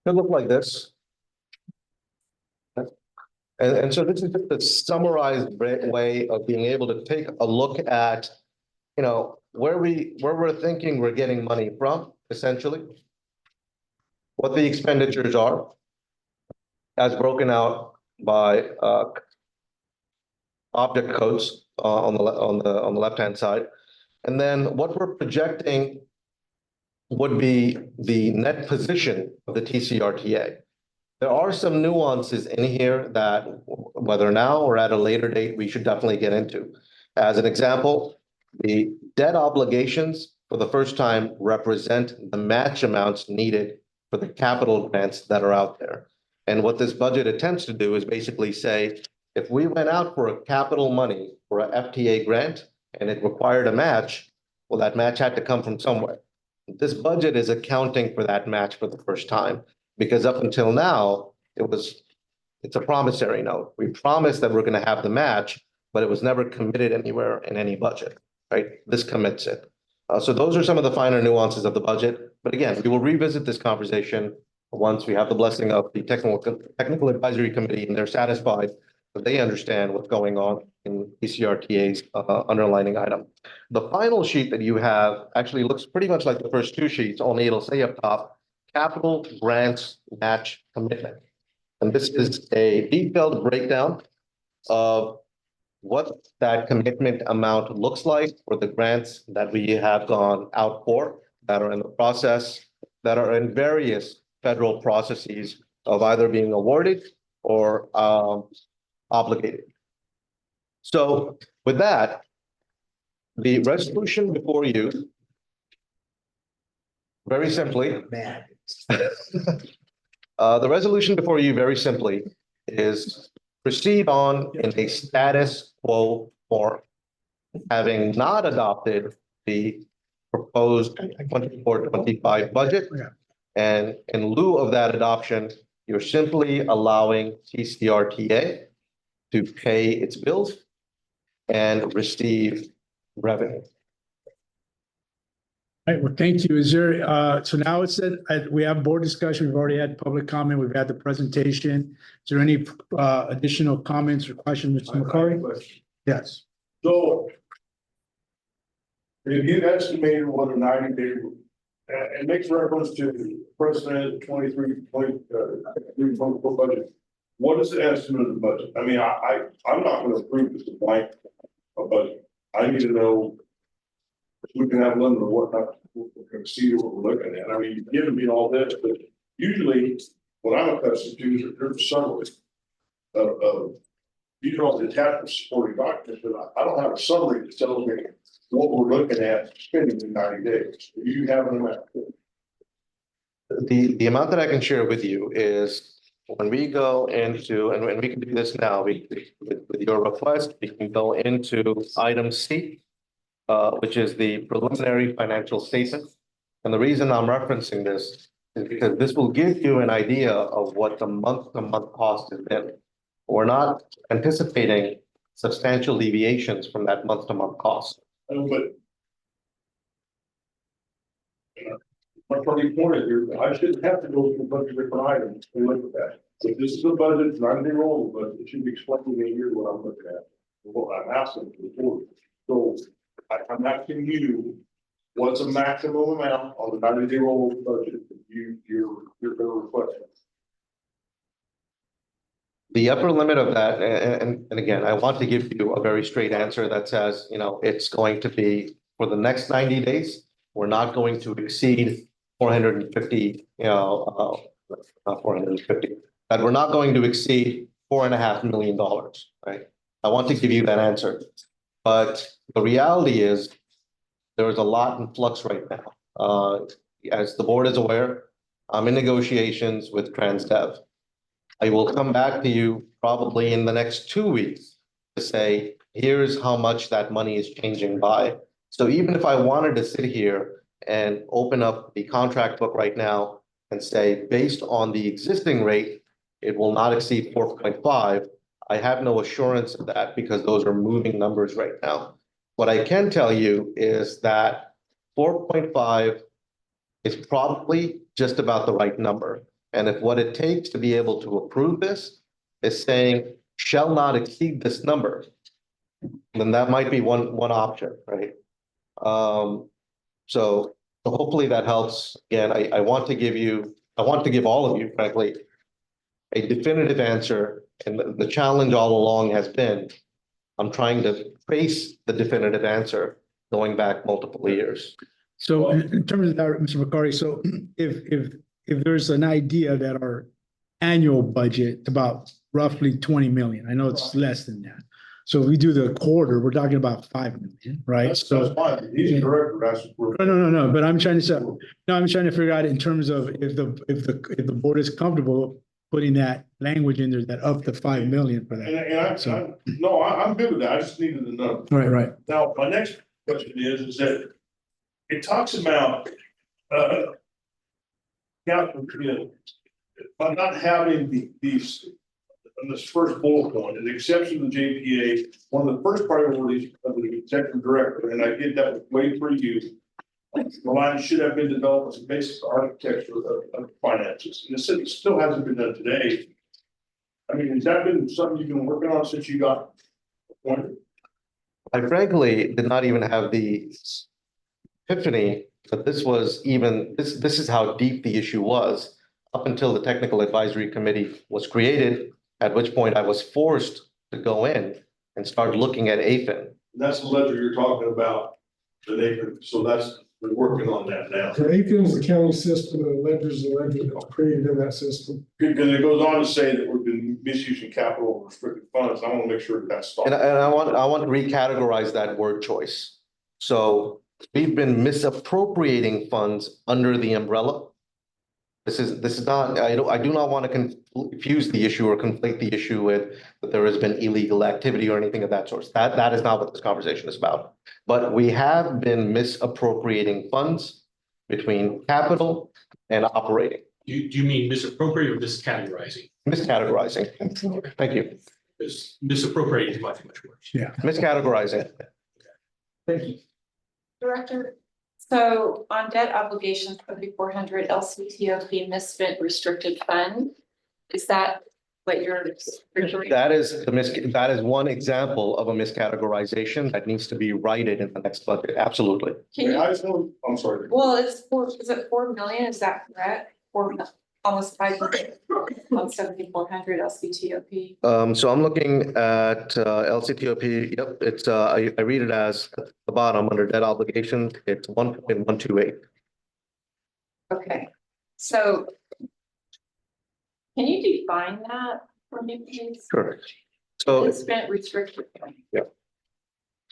Could look like this. And so this is just a summarized way of being able to take a look at, you know, where we're thinking we're getting money from, essentially. What the expenditures are, as broken out by object codes on the left-hand side. And then what we're projecting would be the net position of the TCRTA. There are some nuances in here that whether now or at a later date, we should definitely get into. As an example, the debt obligations for the first time represent the match amounts needed for the capital grants that are out there. And what this budget attempts to do is basically say, if we went out for a capital money for a FTA grant and it required a match, well, that match had to come from somewhere. This budget is accounting for that match for the first time, because up until now, it's a promissory note. We promised that we're going to have the match, but it was never committed anywhere in any budget, right? This commits it. So those are some of the finer nuances of the budget. But again, we will revisit this conversation once we have the blessing of the Technical Advisory Committee and they're satisfied that they understand what's going on in TCRTA's underlining item. The final sheet that you have actually looks pretty much like the first 2 sheets, only it'll say up top, capital grants match commitment. And this is a detailed breakdown of what that commitment amount looks like for the grants that we have gone out for, that are in the process, that are in various federal processes of either being awarded or obligated. So with that, the resolution before you, very simply, the resolution before you very simply is proceed on in a status quo form, having not adopted the proposed 24-25 budget. And in lieu of that adoption, you're simply allowing TCRTA to pay its bills and receive revenue. All right, well, thank you. Is there, so now it's that we have board discussion. We've already had public comment. We've had the presentation. Is there any additional comments or questions, Mr. McCarty? Yes. So if you estimated what a 90-day, it makes reference to the president 23-24 budget. What is the estimate of the budget? I mean, I'm not going to approve this blank budget. I need to know if we can have limit of what not we're going to see what we're looking at. I mean, you've given me all this, but usually what I'm accustomed to is there's a summary of these are all the attachment supporting documents, but I don't have a summary that tells me what we're looking at spending in 90 days. You have an amount. The amount that I can share with you is when we go into, and when we can do this now, with your request, we can go into item C, which is the preliminary financial statement. And the reason I'm referencing this is because this will give you an idea of what the month-to-month cost has been. We're not anticipating substantial deviations from that month-to-month cost. But my turning point is here, I shouldn't have to go through a bunch of different items and look at that. If this is a budget, it's not a roll, but it should be explaining to me here what I'm looking at. What I'm asking for. So I'm asking you, what's a maximum amount on the 90-day roll budget that you're gonna request? The upper limit of that, and again, I want to give you a very straight answer that says, it's going to be for the next 90 days, we're not going to exceed 450, not 450, that we're not going to exceed $4.5 million, right? I want to give you that answer. But the reality is there is a lot in flux right now. As the board is aware, I'm in negotiations with TransDev. I will come back to you probably in the next 2 weeks to say, here's how much that money is changing by. So even if I wanted to sit here and open up the contract book right now and say, based on the existing rate, it will not exceed 4.5, I have no assurance of that because those are moving numbers right now. What I can tell you is that 4.5 is probably just about the right number. And if what it takes to be able to approve this is saying shall not exceed this number, then that might be one option, right? So hopefully that helps. Again, I want to give all of you, frankly, a definitive answer. And the challenge all along has been, I'm trying to trace the definitive answer going back multiple years. So in terms of that, Mr. McCarty, so if there's an idea that our annual budget is about roughly 20 million, I know it's less than that. So if we do the quarter, we're talking about 5 million, right? That's So fine. He's the director. That's what we're. no, but I'm trying to say, no, I'm trying to figure out in terms of if the board is comfortable putting that language in there, that up to 5 million for that. I'm good with that. I just needed to know. Right. Now, my next question is that it talks about, by not having these, on this first bullet point, an exception to the JPA, one of the first priorities of the executive director, and I get that way for you, the line should have been developed as a basic architecture of finances. And it still hasn't been done today. I mean, has that been something you've been working on since you got appointed? I frankly did not even have the epiphany that this is how deep the issue was up until the technical advisory committee was created, at which point I was forced to go in and start looking at AFIN. That's the ledger you're talking about, the neighbor. So we're working on that now. So AFIN is the county system and the ledger's the ledger that's created in that system. Because it goes on to say that we've been misusing capital and restricted funds. I want to make sure that's stopped. And I want to recategorize that word choice. So we've been misappropriating funds under the umbrella. This is not, I do not want to confuse the issue or conflate the issue with that there has been illegal activity or anything of that sort. That is not what this conversation is about. But we have been misappropriating funds between capital and operating. Do you mean misappropriating or miscategorizing? Miscategorizing. Thank you. Because misappropriating is much worse. Yeah. Miscategorizing. Thank you. Director, so on debt obligations, 3,400 LCTOP misspent restricted fund, is that what you're? That is one example of a miscategorization that needs to be righted in the next budget. Absolutely. I'm sorry. Well, is it 4 million? Is that correct? Almost 5 million on 7,400 LCTOP. So I'm looking at LCTOP. Yep, it's I read it as at the bottom under debt obligation. It's 1.128. Okay, so can you define that for me, please? Correct. So. Misspent restricted fund.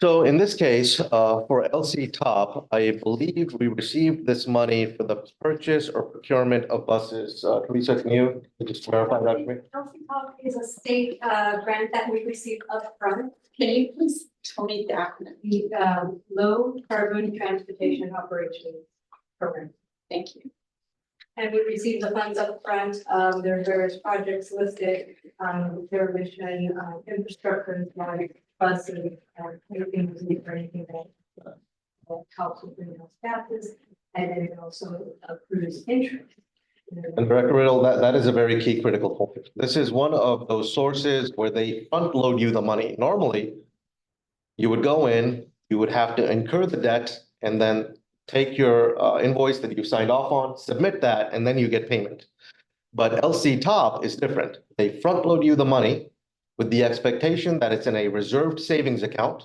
So in this case, for LC Top, I believe we received this money for the purchase or procurement of buses. Teresa, can you just clarify that for me? LCTOP is a state grant that we received upfront, Can you please tell me the acronym? the low carbon transportation operation program. Thank you. And we received the funds upfront. There are various projects listed, their mission, infrastructure, like buses, anything we need for anything that helps with greenhouse gases, and then it also accrues interest. And Director Riddle, that is a very key critical point. This is one of those sources where they front load you the money. Normally, you would go in, you would have to incur the debt and then take your invoice that you signed off on, submit that, and then you get payment. But LC Top is different. They front load you the money with the expectation that it's in a reserved savings account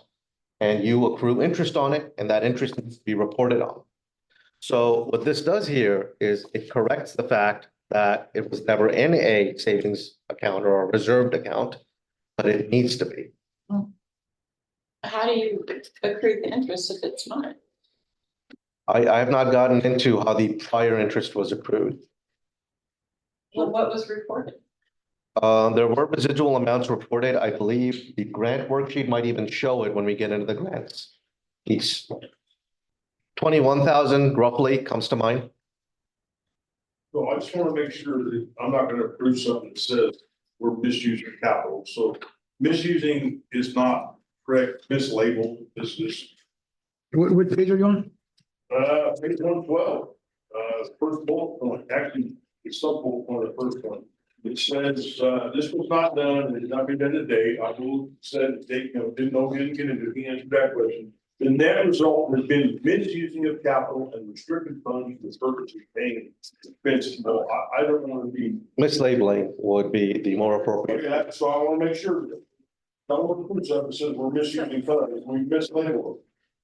and you accrue interest on it, and that interest needs to be reported on. So what this does here is it corrects the fact that it was never in a savings account or a reserved account, but it needs to be. How do you accrue the interest if it's not? I have not gotten into how the prior interest was accrued. Well, what was reported? There were residual amounts reported. I believe the grant worksheet might even show it when we get into the grants piece. 21,000 roughly comes to mind. So I just want to make sure that I'm not going to approve something that says we're misusing capital. So misusing is not correct, mislabeled, this is, What page are you on? page 112. First bullet point, actually, it's sub bullet point, the first one. It says, this was not done, it did not be done today. I will said they, didn't know, he didn't get into, he answered that question. The net result has been misusing of capital and restricted funds for purposes of paying expenses. No, I don't want to be. Mislabeling would be the more appropriate. Okay, so I want to make sure. Don't want to put something that says we're misusing funds, we mislabeled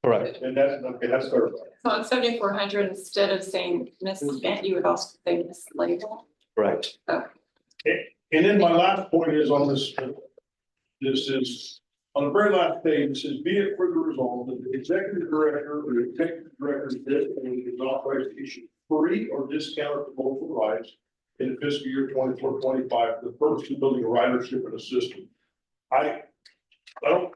Correct. it. And that's, okay, that's fair. So on 7,400, instead of saying misspent, you would also say mislabeled. Correct. And then my last point is on this, this is, on the very last page, it says, be it further resolved that the executive director or the executive director's designee is authorized to issue free or discounted promotional rights in the fiscal year 24-25 for the purpose of building a ridership and a system. I don't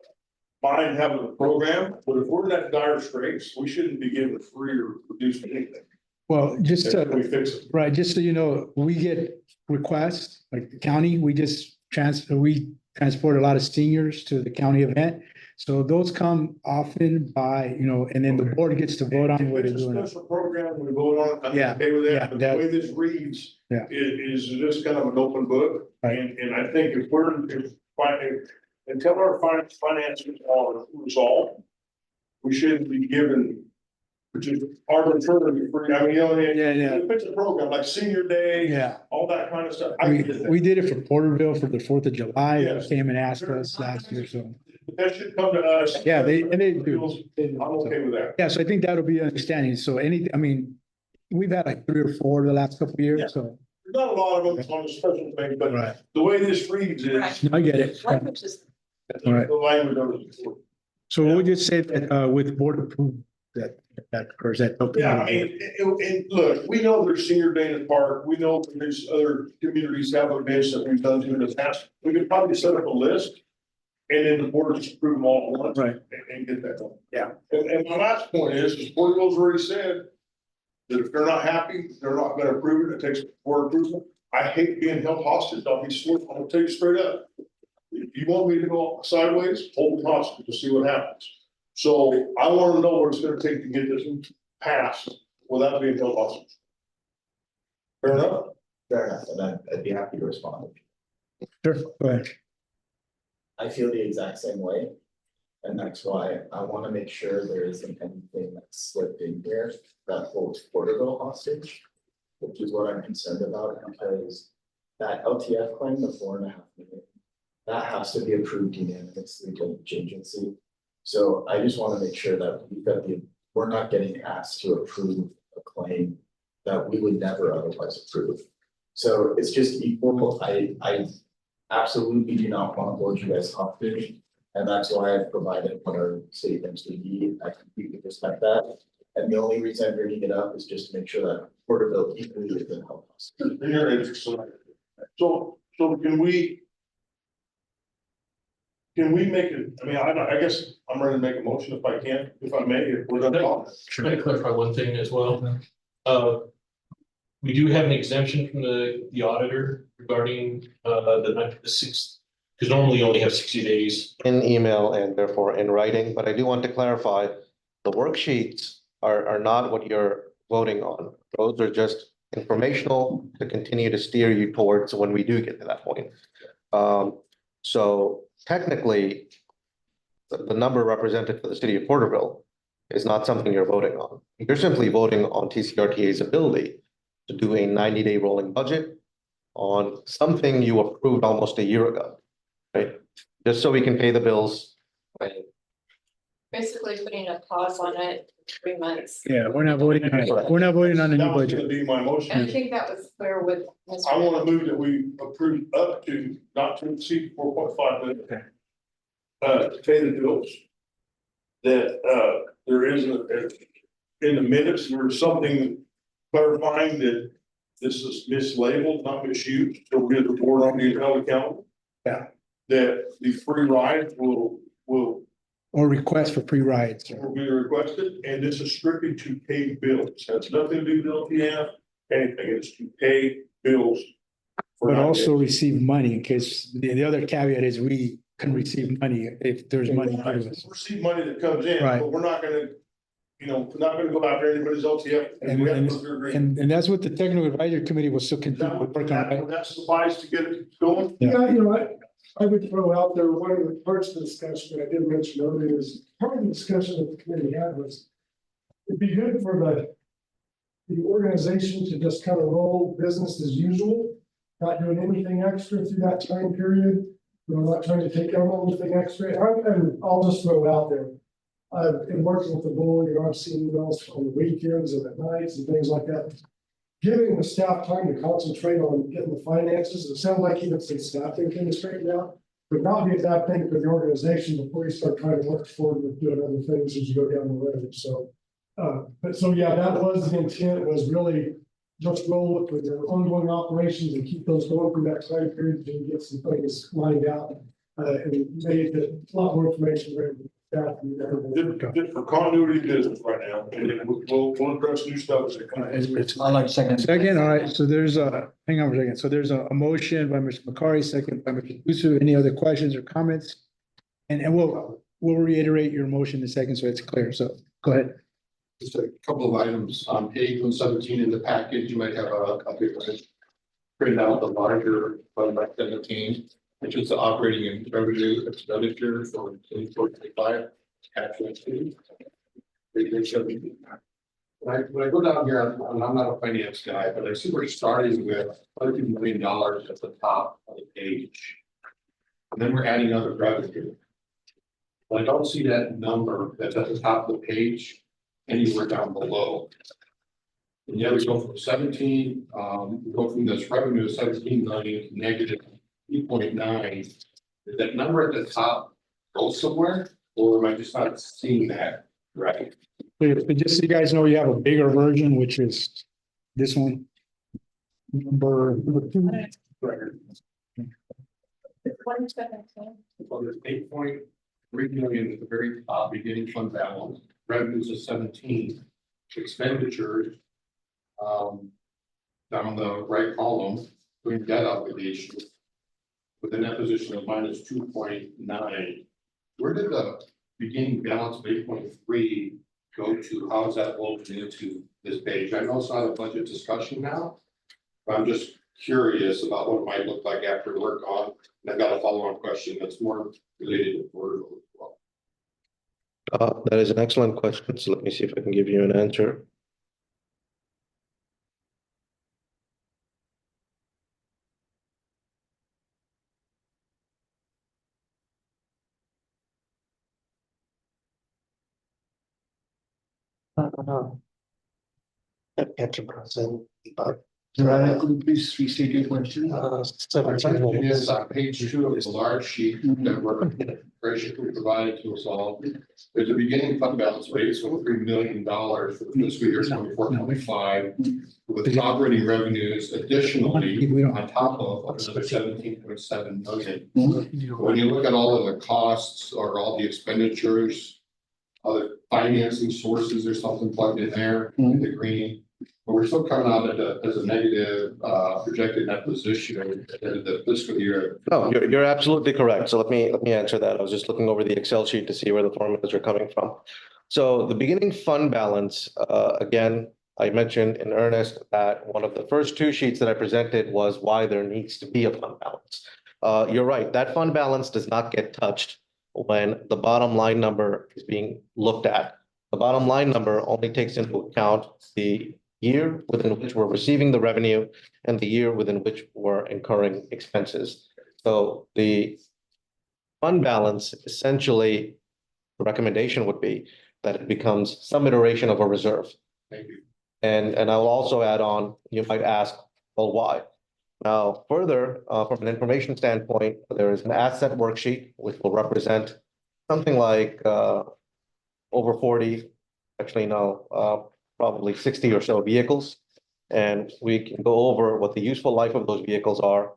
mind having a program, but if we're in that dire straits, we shouldn't be giving free or reduced anything. Well, just If we fix it. right, just so you know, we get requests, like the county, we transport a lot of seniors to the county event. So those come often by, and then the board gets to vote on what If it's it's a doing. special program, we vote on it, I'm Yeah, okay with yeah, that, but that- the way this reads. Yeah. Is just kind of an open book, Right. and I think if until our finances are resolved. We shouldn't be given. Which is arbitrarily free, I mean, Yeah. if it's a program like senior day. Yeah, All that kind of stuff, I get that. we did it for Porterville for the 4th of July. They Yes. came and asked us last year, so. But that should come to us. Yeah, they do. They do. I'm okay with that. Yeah, so I think that'll be understanding. So we've had like 3 or 4 the last couple of Yeah. years, so. There's not a lot of them on the special thing, but Right. the way this reads is. Right. I get it. Language is, Right. The language of it. So we'll just say that with board approved that occurs at. Yeah, I mean, and look, we know there's senior day in the park, we know there's other communities have events that we've done in the past, we could probably set up a list. And then the board just approve them all at once. Right. And get that done. Yeah. And my last point is Porterville's already said. That if they're not happy, they're not gonna approve it, it takes board approval, I hate being held hostage, I'll tell you straight up. If you want me to go sideways, hold me hostage to see what happens. So I wanna know what it's gonna take to get this passed without being held hostage. Fair enough? Fair enough, and I'd be happy to respond. Sure, go ahead. I feel the exact same way. And that's why I want to make sure there isn't anything that's slipped in here that holds Porterville hostage. Which is what I'm concerned about, because that LTF claim, the 4.5 million. That has to be approved unanimously to each agency. So I just want to make sure that we're not getting asked to approve a claim that we would never otherwise approve. So it's just equal, absolutely do not want to hold you guys hostage. And that's why I provided what our statements would be. I completely respect that. And the only reason I'm bringing it up is just to make sure that portability really doesn't help us. So can we make it, I mean, I guess I'm ready to make a motion if I can, if I may, if we're done talking. Trying to clarify one thing as well. We do have an exemption from the auditor regarding, the six, because normally you only have 60 days. In email and therefore in writing, but I do want to clarify, the worksheets are not what you're voting on. Those are just informational to continue to steer you towards when we do get to that point. So technically, the number represented for the city of Porterville is not something you're voting on. You're simply voting on TCRTA's ability to do a 90-day rolling budget on something you approved almost a year ago, right? Just so we can pay the bills. Basically putting a pause on it 3 months. Yeah, we're not voting on it. We're not voting on a new That was budget. gonna be my And I motion. think that was clear with Mr. I want to move that we approve up to, not to exceed 4.5 million. To pay the bills. That, there isn't, in the minutes, there's something clarifying that this is mislabeled, not misused, so we'll get the board on the account. Yeah. That the free ride will Or request for free rides. be requested, and this is strictly to pay bills, has nothing to do with LTF, anything, it's to pay bills. for But 90 also days. receive money in case, the other caveat is we can receive money if there's money. Right, due us. receive money that comes in, Right. but we're not gonna, we're not gonna go after anybody's LTF. And, We have and, to go through agreement. and that's what the technical advisory committee will still Is continue that to what work on, right? that suffice to get it going? Yeah. Yeah, you know, I would throw out there, one of the parts of the discussion that I did mention earlier is, part of the discussion that the committee had was, it'd be good for the organization to just kind of roll business as usual, not doing anything extra through that time period. Not trying to take on anything extra, and I'll just throw it out there. I've been working with the board, I've seen emails on the weekends and at nights and things like that. Giving the staff time to concentrate on getting the finances, it sounds like even some staffing things straightened out, but not be a bad thing for the organization before you start trying to work forward with doing other things as you go down the road, so. But so, yeah, that was the intent, was really just roll with their ongoing operations and keep those going through that time period and get some things lined out. And make it a lot more information ready. Just for continuity of business right now, and then we'll address new stuff as it comes. I like second. Second, all right, so there's a, hang on for a second, so there's a motion by Mr. McCarty, second by Mr. Usu, any other questions or comments? And we'll reiterate your motion in a second, so it's clear, so go ahead. Just a couple of items on page 117 in the package, you might have a copy of it. Printed out the larger fund by 17, which is the operating and revenue expenditure for 24-25. Actually, they should be. When I go down here, and I'm not a finance guy, but I see we're starting with $30 million at the top of the page. And then we're adding other revenue. But I don't see that number that's at the top of the page anywhere down below. And yet we go from 17, we go from this revenue of 17 million to negative 3.9. Did that number at the top go somewhere, or am I just not seeing that right? But just so you guys know, you have a bigger version, which is this one. Number 2. Well, there's 8.3 million at the very top, beginning fund balance, revenues of 17, expenditures. Down the right column, doing debt obligations. With a net position of minus 2.9. Where did the beginning balance of 8.3 go to? How is that woven into this page? I know it's not a budget discussion now. But I'm just curious about what it might look like after work on. And I've got a follow-on question that's more related to Porterville as well. That is an excellent question, so let me see if I can give you an answer. At present, but Right, could you please restate your question? It is on page 2 of the large sheet that were graciously provided to us all. There's a beginning fund balance of $8.3 million for the fiscal year 24-25, with operating revenues additionally on top of another 17.7 million. When you look at all of the costs or all the expenditures, other financing sources, there's something plugged in there in the green. But we're still coming out as a negative projected net position at the end of the fiscal year. No, you're absolutely correct. So let me answer that. I was just looking over the Excel sheet to see where the formulas are coming from. So the beginning fund balance, again, I mentioned in earnest that one of the first 2 sheets that I presented was why there needs to be a fund balance. You're right, that fund balance does not get touched when the bottom line number is being looked at. The bottom line number only takes into account the year within which we're receiving the revenue and the year within which we're incurring expenses. So the fund balance, essentially, the recommendation would be that it becomes some iteration of a reserve. Thank you. And I will also add on, you might ask, well, why? Now, further, from an information standpoint, there is an asset worksheet which will represent something like over 40, actually no, probably 60 or so vehicles. And we can go over what the useful life of those vehicles are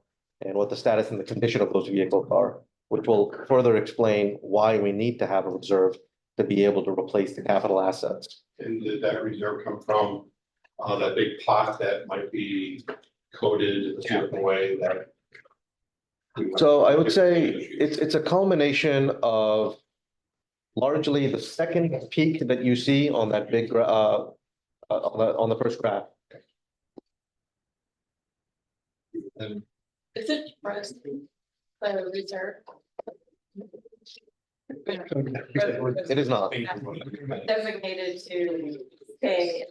and what the status and the condition of those vehicles are, which will further explain why we need to have a reserve to be able to replace the capital assets. And did that reserve come from that big pot that might be coded a certain way that? So I would say it's a culmination of largely the second peak that you see on that big on the first graph. And Is it first, the reserve? It is not. Designated to pay.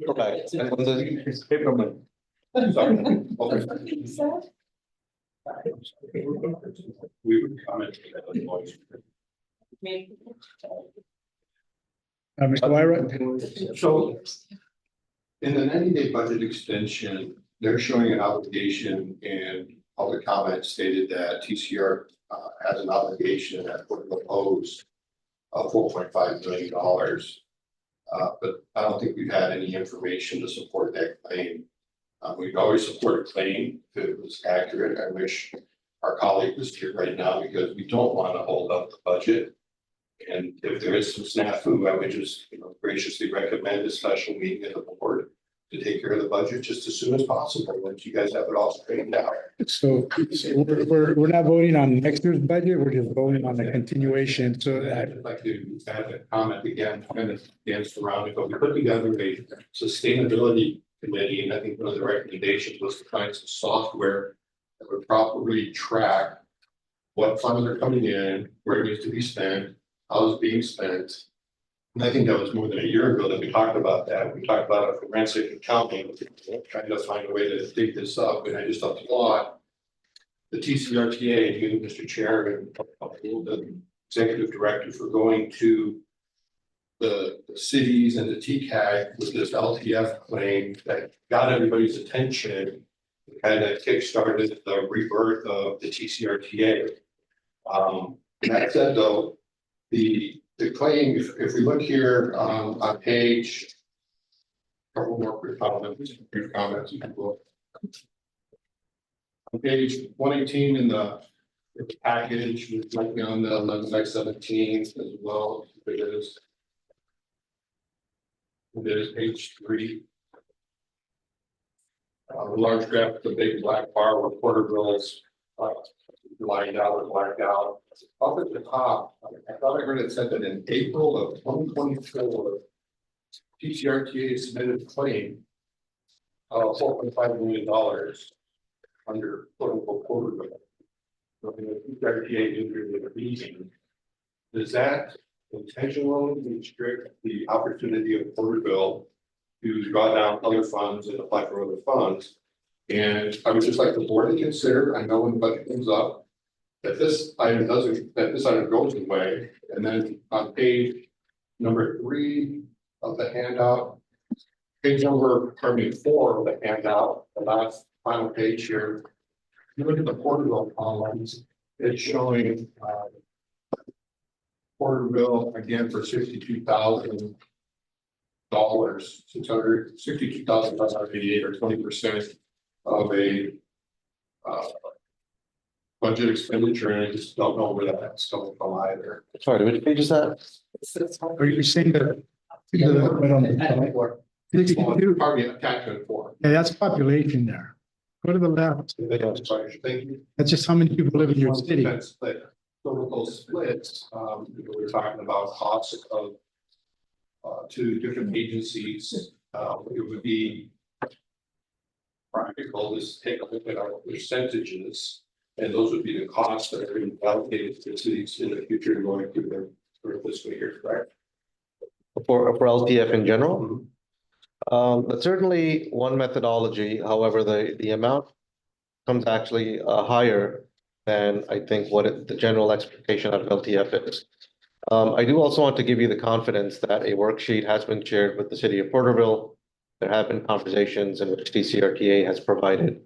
Okay. And when the paper money. We would comment. Mr. Wyra? So in the 90-day budget extension, they're showing an obligation, and public comment stated that TCR has an obligation that would propose $4.5 million. But I don't think we've had any information to support that claim. We've always supported a claim if it was accurate. I wish our colleague was here right now because we don't want to hold up the budget. And if there is some snafu, I would just graciously recommend a special meeting of the board to take care of the budget just as soon as possible, once you guys have it all straightened out. So we're not voting on next year's budget, we're just voting on the continuation, so that. I'd like to add a comment again, kind of danced around it, but we put together a sustainability committee, and I think one of the recommendations was to find some software that would properly track what funds are coming in, where it needs to be spent, how it's being spent. And I think that was more than a year ago that we talked about that. We talked about it forensic accounting, trying to find a way to dig this up, and I just applaud the TCRTA and you, Mr. Chair, and the executive director for going to the cities and the TCAG with this LTF claim that got everybody's attention, and that kickstarted the rebirth of the TCRTA. That said, though, the claim, if we look here on page, a couple more brief comments, you can look. On page 118 in the package, which might be on the 11/17 as well. It is. There's page 3. The large graph, the big black bar where Porterville is lined out and blacked out. Up at the top, I thought I heard it said that in April of 2024, TCRTA submitted a claim of $4.5 million under quote unquote Porterville. So the TCRTA injured with a meeting. Does that intentionally restrict the opportunity of Porterville to draw down other funds and apply for other funds? And I would just like the board to consider, I know when the budget comes up, that this item goes away. And then on page number 3 of the handout, Page number, 4 of the handout, the last final page here. You look at the Porterville columns, it's showing, Porterville again for $62,000. $662,588 or 20% of a budget expenditure, and I just don't know where that's coming from either. Sorry, which page is that? Are you saying that? Right on the top. 62? Pardon me, attachment 4. Yeah, that's population there. Go to the left. Sorry, thank you. That's just how many people live in your city. That's split. So with those splits, we're talking about costs of to different agencies, it would be practical to take a look at our percentages, and those would be the costs that are being allocated to cities in the future going through their fiscal year, correct? For LTF in general? That's certainly one methodology. However, the amount comes actually higher than I think the general expectation of LTF is. I do also want to give you the confidence that a worksheet has been shared with the city of Porterville. There have been conversations in which TCRTA has provided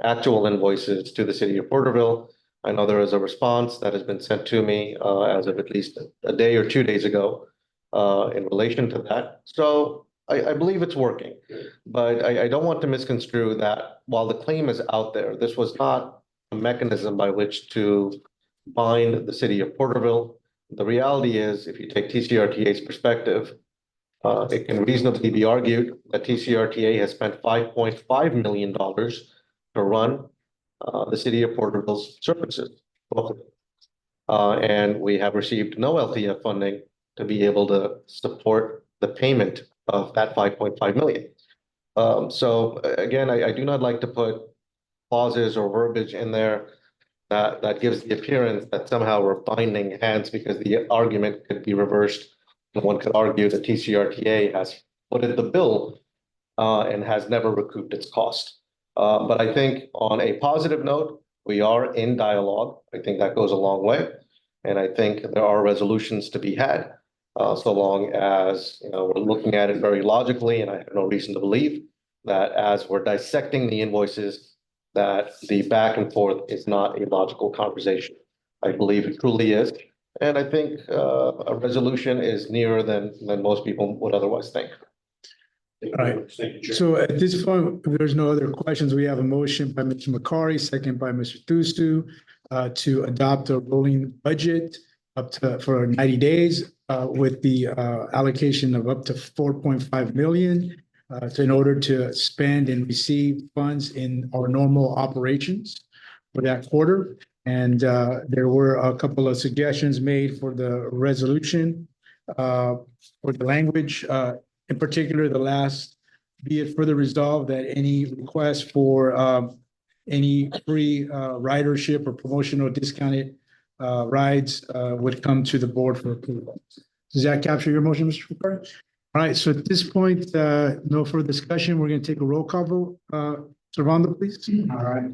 actual invoices to the city of Porterville. I know there is a response that has been sent to me as of at least a day or 2 days ago in relation to that. So I believe it's working, but I don't want to misconstrue that while the claim is out there, this was not a mechanism by which to bind the city of Porterville. The reality is, if you take TCRTA's perspective, it can reasonably be argued that TCRTA has spent $5.5 million to run the city of Porterville's services. And we have received no LTF funding to be able to support the payment of that 5.5 million. So again, I do not like to put clauses or verbiage in there that gives the appearance that somehow we're binding hands, because the argument could be reversed. And one could argue that TCRTA has footed the bill and has never recouped its cost. But I think on a positive note, we are in dialogue. I think that goes a long way. And I think there are resolutions to be had, so long as we're looking at it very logically, and I have no reason to believe that as we're dissecting the invoices, that the back and forth is not a logical conversation. I believe it truly is. And I think a resolution is nearer than most people would otherwise think. Thank you All very right. much. Thank you, Chair. So at this point, if there's no other questions, we have a motion by Mr. McCarty, second by Mr. Thustu, to adopt a rolling budget for 90 days with the allocation of up to 4.5 million in order to spend and receive funds in our normal operations for that quarter. And there were a couple of suggestions made for the resolution for the language. In particular, the last, be it further resolved that any request for any free ridership or promotional discounted rides would come to the board for approval. Does that capture your motion, Mr. McCarty? All right, so at this point, no further discussion. We're going to take a roll call vote. Servando, please. All right.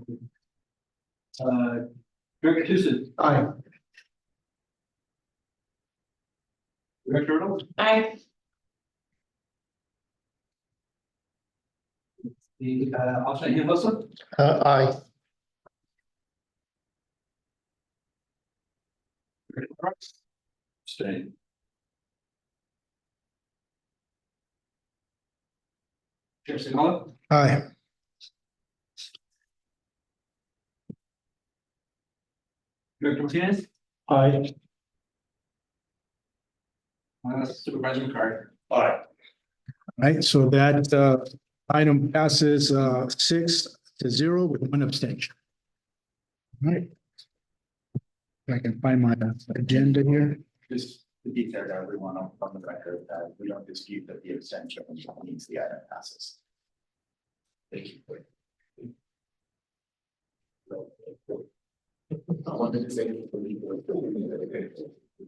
Director Tucson. Aye. Director Reynolds. Aye. The alternate Hinojosa. Aye. Director Parks. Stay. Chair Sinhala. Aye. Director Martinez. Aye. Supervisor McCarty. Aye. All right, so that item passes 6-0 with one abstention. All right. If I can find my agenda here. Just to be clear to everyone on the record that we don't dispute that the abstention means the item passes. Thank you.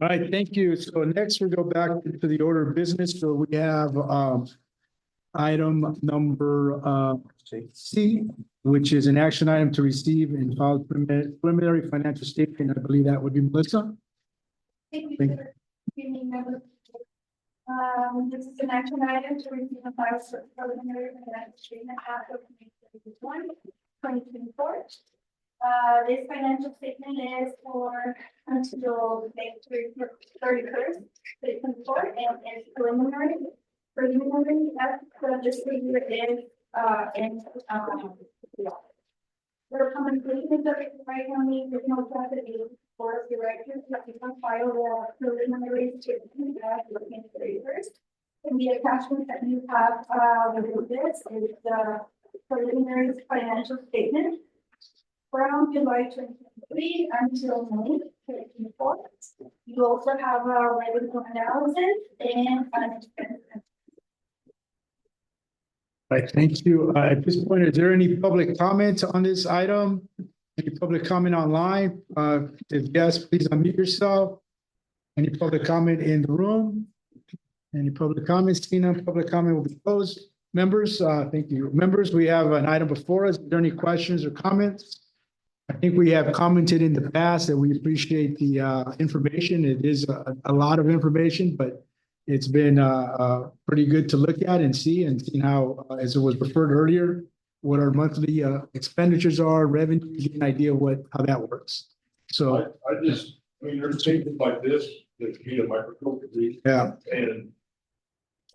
All right, thank you. So next we go back to the order of business. So we have item number C, which is an action item to receive and file preliminary financial statement. I believe that would be Melissa. Thank you. Thank for giving me that. This is an action item to receive a file for preliminary financial statement as of May 2024. This financial statement is for until May 31st, 2024, and is preliminary. Preliminary, as the fiscal year is, and, yeah. The compensation of the Wright County Regional Transit Board of Directors that we can file the preliminary statement as of May 31st. And the attachment that you have, with this is the preliminary financial statement from July 2023 until May 2024. You also have a revenue analysis and financial. All right, thank you. At this point, is there any public comment on this item? Any public comment online? If yes, please unmute yourself. Any public comment in the room? Any public comments? Seeing none, public comment will be closed. Members, thank you. Members, we have an item before us. Are there any questions or comments? I think we have commented in the past that we appreciate the information. It is a lot of information, but it's been pretty good to look at and see how, as it was referred earlier, what our monthly expenditures are, revenue, get an idea of how that works. So, I mean, there's things like this that need a microscope. yeah, And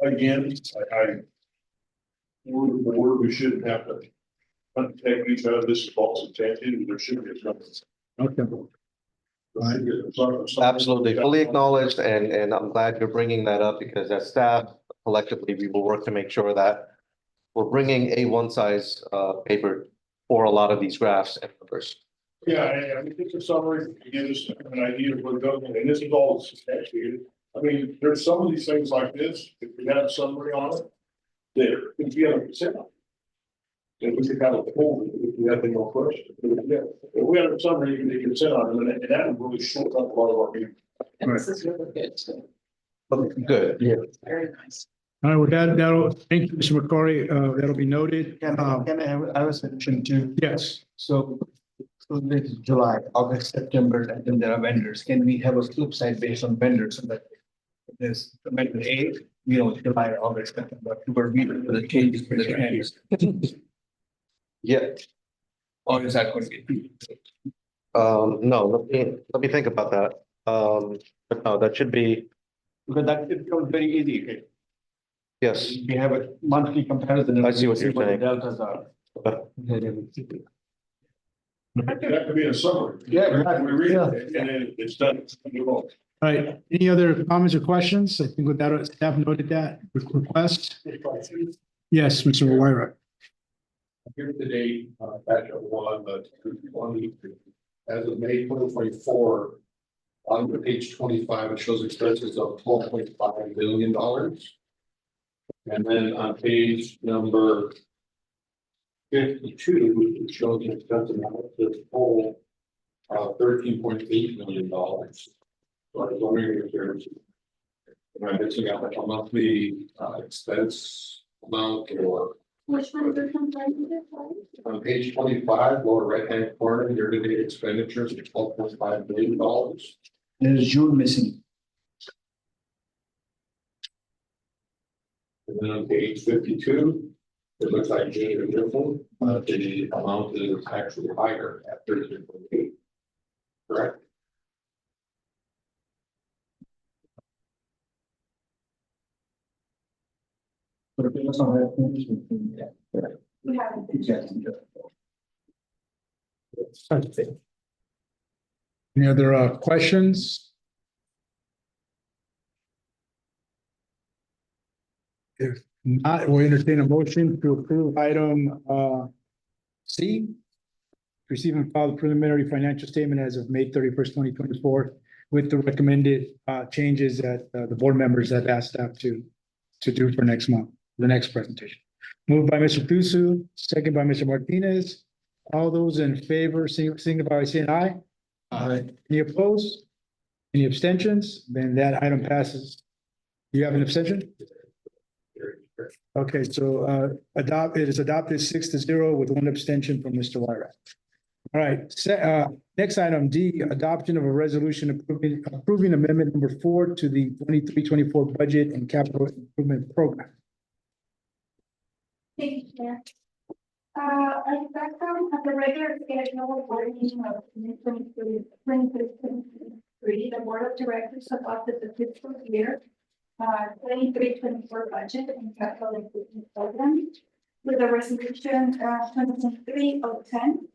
again, we're the board, we shouldn't have to take each other, this is false attention, there should be a something. okay. Absolutely, fully acknowledged, and I'm glad you're bringing that up because as staff, collectively, we will work to make sure that we're bringing a one size paper for a lot of these graphs and numbers. Yeah, I mean, it's a summary to give us an idea of where we're going, and this is all substantiated. I mean, there's some of these things like this, if we have a summary on it, there, if you have a consent. And we could have a poll if we have any more questions. Yeah, if we have a summary, you can consent on it, and that would really short up a lot of our meetings. This is really good. So Good, yeah. very nice. All right, with that'll, thank you, Mr. McCrory. That'll be noted. Can I have a suggestion too? Yes, So this is July, August, September, and then there are vendors. Can we have a flip side based on vendors so that there's vendor A, July, August, September, where we do the changes for the trends? Yeah, Or is that going to be? no, let me think about that. But no, that should be, Because that it becomes very easy. Okay? yes. We have a monthly comparison. I see what you're the saying. deltas are. That could be a summary. Yeah, exactly. We read it, and then it's done. Move on. all right. Any other comments or questions? I think with that, staff noted that request. Yes, Mr. Wyra. Here today, batch of 2020, as of May 2024. On page 25, it shows expenses of $12.5 million. And then on page number 52, it shows an expense amount that's full $13.8 million. So I was wondering if there's, am I missing out like a monthly expense amount or? Which one is it? On page 25, lower right-hand corner, year-to-date expenditures of $12.5 million. There is June missing. And then on page 52, it looks like June is different, the amount is actually higher at 13.8. Correct? But if it's not happening, We haven't. Any other questions? If not, we'll entertain a motion to approve item C. Receive and file the preliminary financial statement as of May 31st, 2024, with the recommended changes that the board members have asked staff to do for next month, the next presentation. Moved by Mr. Thusu, second by Mr. Martinez. All those in favor, signify by saying aye. Aye. Any opposed? Any abstentions? Then that item passes. You have an abstention? Okay, so it is adopted 6-0 with one abstention from Mr. Wyra. All right, next item, D, adoption of a resolution approving amendment number 4 to the 23-24 budget and capital improvement program. Thank you, Chair. As background, at the regular schedule board meeting of 2023, the board of directors adopted the fiscal year 23-24 budget and capital improvement program with a resolution 2023-010.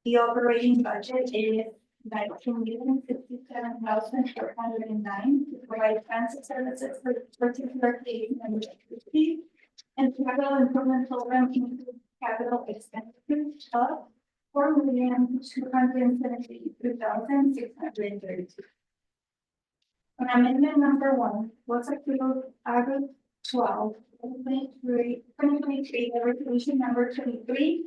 The operating budget is 19,067,409 to provide transit services for TCRTA members and capital improvement program includes capital expenditures of 4,273,632. On amendment number 1 was approved August 12, 2023, the resolution number 23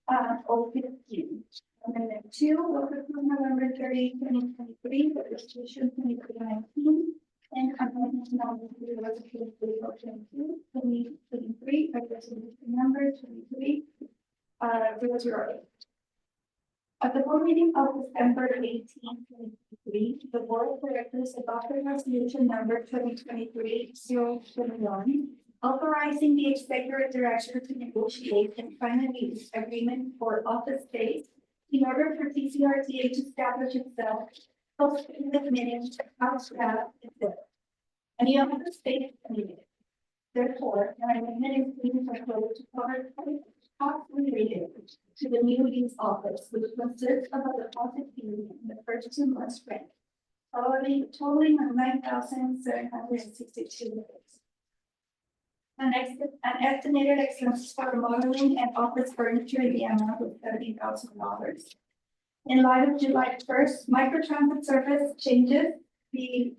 015. Amendment 2 was approved November 30, 2023, the resolution 2319. And amendment number 3 was approved April 22, 2023, by resolution number 23 008. At the board meeting of December 18, 2023, the board of directors adopted resolution number 2023-021, authorizing the executive director to negotiate and finally lease agreement for office space in order for TCRTA to establish itself post-admitting house staff, etc. Any office space needed. Therefore, an amendment is being proposed to cover costs related to the new lease office, which consists of a deposit fee in the first 2 months' rent, totaling $9,762. An estimated expenses for remodeling and office furniture in the amount of $30,000. In light of July 1st, microtransit service changes, the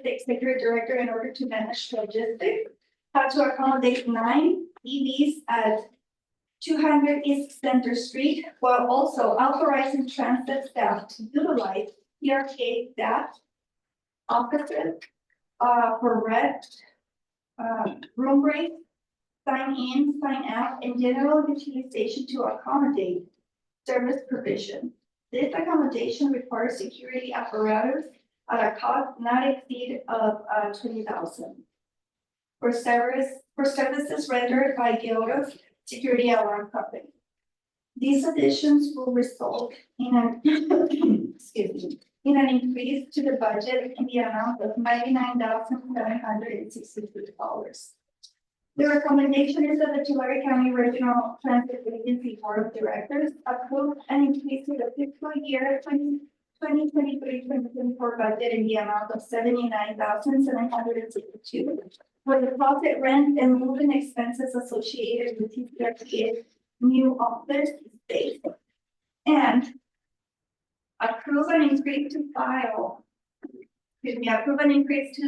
executive director in order to manage logistics had to accommodate 9 EVs at 200 East Center Street, while also authorizing transit staff to utilize TRTA staff offices for rest, room breaks, sign in, sign out, and general utilization to accommodate service provision. This accommodation requires security apparatus at a cost not exceed of $20,000. For services rendered by Gilda's security alarm company. These additions will result in an in an increase to the budget in the amount of $99,763. The recommendation is that the Tulare County Regional Transit Agency Board of Directors approve an increase to the fiscal year 2023-2024 budget in the amount of $79,762 for the profit rent and moving expenses associated with TCRTA's new office space, and approve an increase to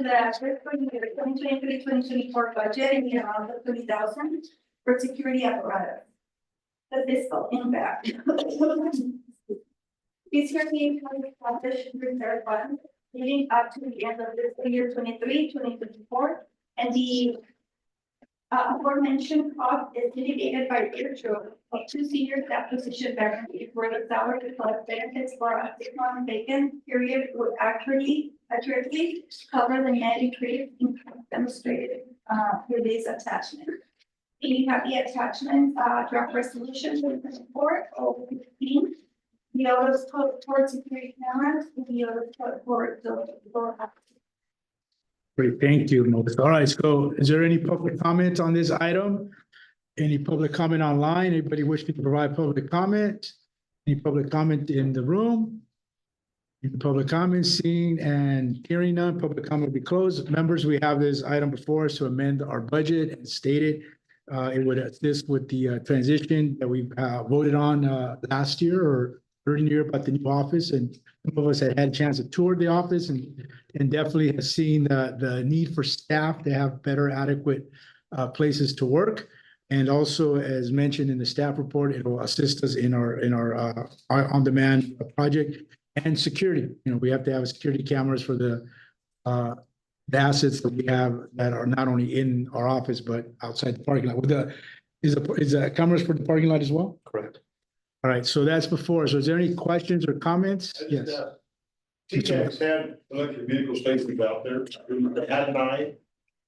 the fiscal year 2023-2024 budget in the amount of $30,000 for security apparatus. The fiscal impact. TCRTA has established reserve funds leading up to the end of fiscal year 2023-2024, and the aforementioned cost is mitigated by virtue of 2 senior staff position vacancies where the salary plus benefits for a 6-month vacant period would accurately cover the net increase in demonstrated through this attachment. We have the attachment draft resolution 2024-015. The others towards security cameras, the others for the Great, thank you, Melissa. All right, so is there any public comment on this item? Any public comment online? Anybody wishing to provide public comment? Any public comment in the room? Any public comment, seeing and hearing none, public comment will be closed. Members, we have this item before us to amend our budget and stated it would assist with the transition that we voted on last year or earlier year about the new office, and some of us had a chance to tour the office and definitely have seen the need for staff to have better adequate places to work. And also, as mentioned in the staff report, it will assist us in our on-demand project and security. You know, we have to have security cameras for the assets that we have that are not only in our office but outside the parking lot. With is cameras for the parking lot as well? Correct. All right, so that's before. So is there any questions or comments? I Yes. just, TCAT's had electric vehicle stations out there, they had 9.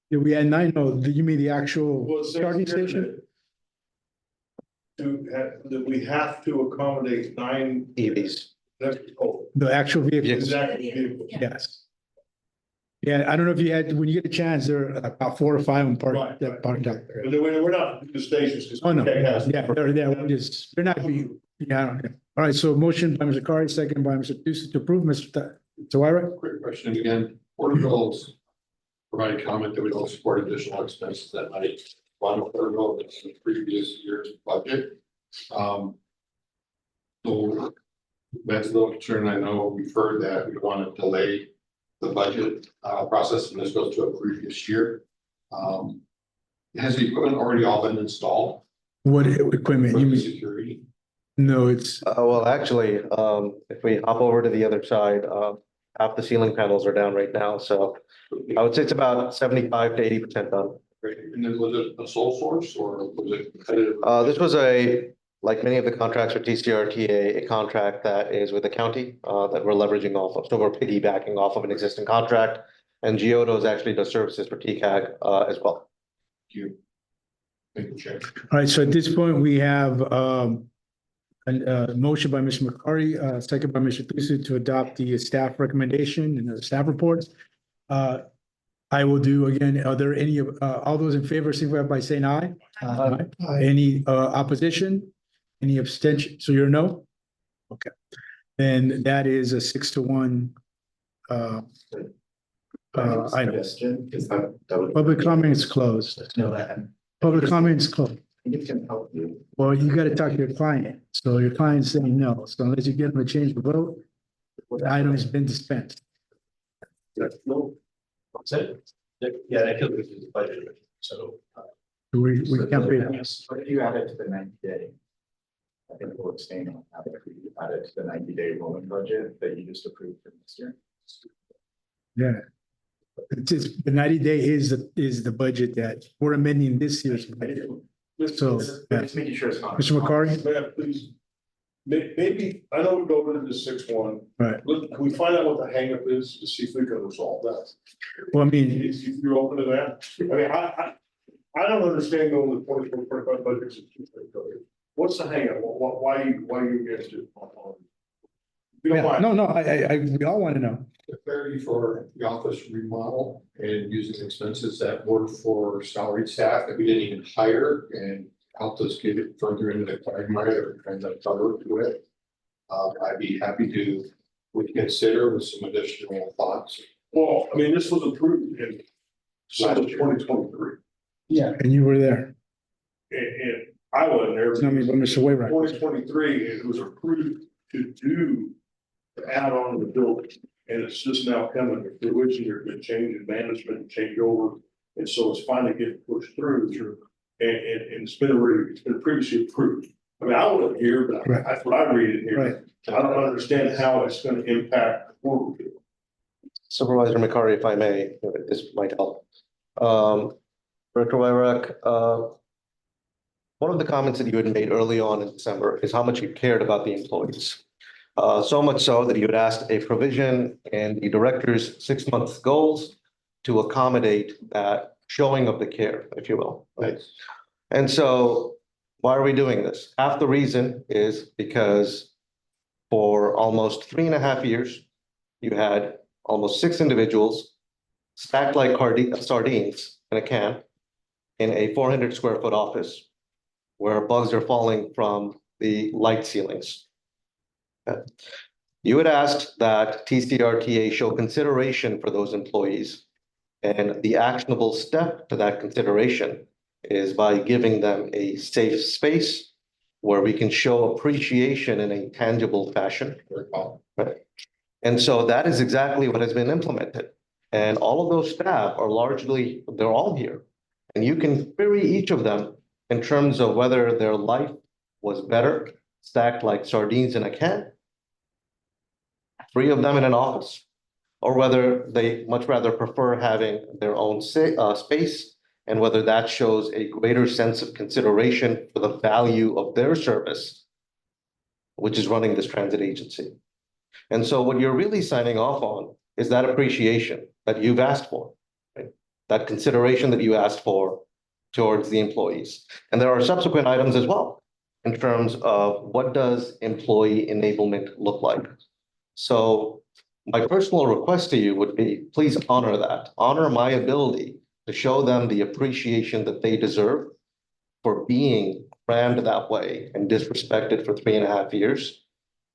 Yeah, we had 9. No, you mean the actual Was charging station? that we have to accommodate 9 EVs. The actual vehicle? exactly vehicles. Yes. Yeah, I don't know if you had, when you get a chance, there are about 4 or 5 on Right, that right. parked out there. But we're not the stations. 'Cause Oh, no, TCAT has- yeah, they're there, they're not being, yeah, I don't know. All right, so motion by Mr. Kari, second by Mr. Tusa to approve, Mr. Tawira? Quick question again, Porterville's provided comment that we don't support additional expenses that might run Porterville in the previous year's budget. So that's a little concern. I know we've heard that we want to delay the budget process and this goes to a previous year. Has the equipment already all been installed What equipment? for You the mean, security? no, it's, Well, actually, if we hop over to the other side, half the ceiling panels are down right now, so I would say it's about 75 to 80% done. Great. And then was it a sole source or was it competitive? This was like many of the contracts with TCRTA, a contract that is with the county, that we're leveraging off of. So we're piggybacking off of an existing contract. And Giotto's actually does services for TCAG, as well. Thank you. Thank you, Chair. all right, so at this point, we have, a motion by Mr. McCarty, second by Mr. Tusa to adopt the staff recommendation and the staff reports. I will do again, are there any, all those in favor, signify by saying aye? Aye. Any, opposition? Any abstention? So you're no? Okay. Then that is a 6-1, item. Suggestion, is that would. Public comment is closed. No, that, Public comment is closed. I think it can help you. Well, you gotta talk to your client. So your client's saying no. So unless you get them to change the vote, the item has been dispensed. What's it? Yeah, that feels like it's budget, so. We can't pay. What if you add it to the 90-day? I think we'll abstain on that if we add it to the 90-day rolling budget that you just approved for this year. Yeah. It's the 90-day is the budget that we're amending this year's budget. So, yeah. Just making sure it's not. Mr. McCarty? Man, please. Maybe, I know we go into the 6-1. Right. Look, can we find out what the hangup is to see if we can resolve that? Well, I mean, If you're open to that, I mean, I don't understand going to 24-25 budgets. What's the hangup? Why you against it? If you don't yeah, mind. no, we all want to know. The clarity for the office remodel and using expenses that were for salaried staff that we didn't even hire and helped us get it further into the quagmire that we're trying to cover with. I'd be happy to reconsider with some additional thoughts. Well, I mean, this was approved in December 2023. Yeah. And you were there. And I wasn't there. I mean, but Mr. Wainwright. 2023, it was approved to do the add-on to the building. And it's just now coming to fruition. There's been change in management, changeover. And so it's finally getting pushed through. And it's been previously approved. I mean, I wasn't here, but Right. that's what I read in here. Right. I don't understand how it's going to impact the work. Supervisor McCarty, if I may, this might help. Director Wyrack, one of the comments that you had made early on in December is how much you cared about the employees. So much so that you had asked a provision in the director's 6-month goals to accommodate that showing of the care, if you will, right? And so why are we doing this? Half the reason is because for almost 3.5 years, you had almost 6 individuals stacked like sardines in a can in a 400 square foot office where bugs are falling from the light ceilings. You had asked that TCRTA show consideration for those employees. And the actionable step to that consideration is by giving them a safe space where we can show appreciation in a tangible fashion. Right? And so that is exactly what has been implemented. And all of those staff are largely, they're all here. And you can query each of them in terms of whether their life was better, stacked like sardines in a can, 3 of them in an office, or whether they much rather prefer having their own space and whether that shows a greater sense of consideration for the value of their service, which is running this transit agency. And so what you're really signing off on is that appreciation that you've asked for, right? That consideration that you asked for towards the employees. And there are subsequent items as well in terms of what does employee enablement look like? So my personal request to you would be, please honor that, honor my ability to show them the appreciation that they deserve for being crammed that way and disrespected for 3.5 years.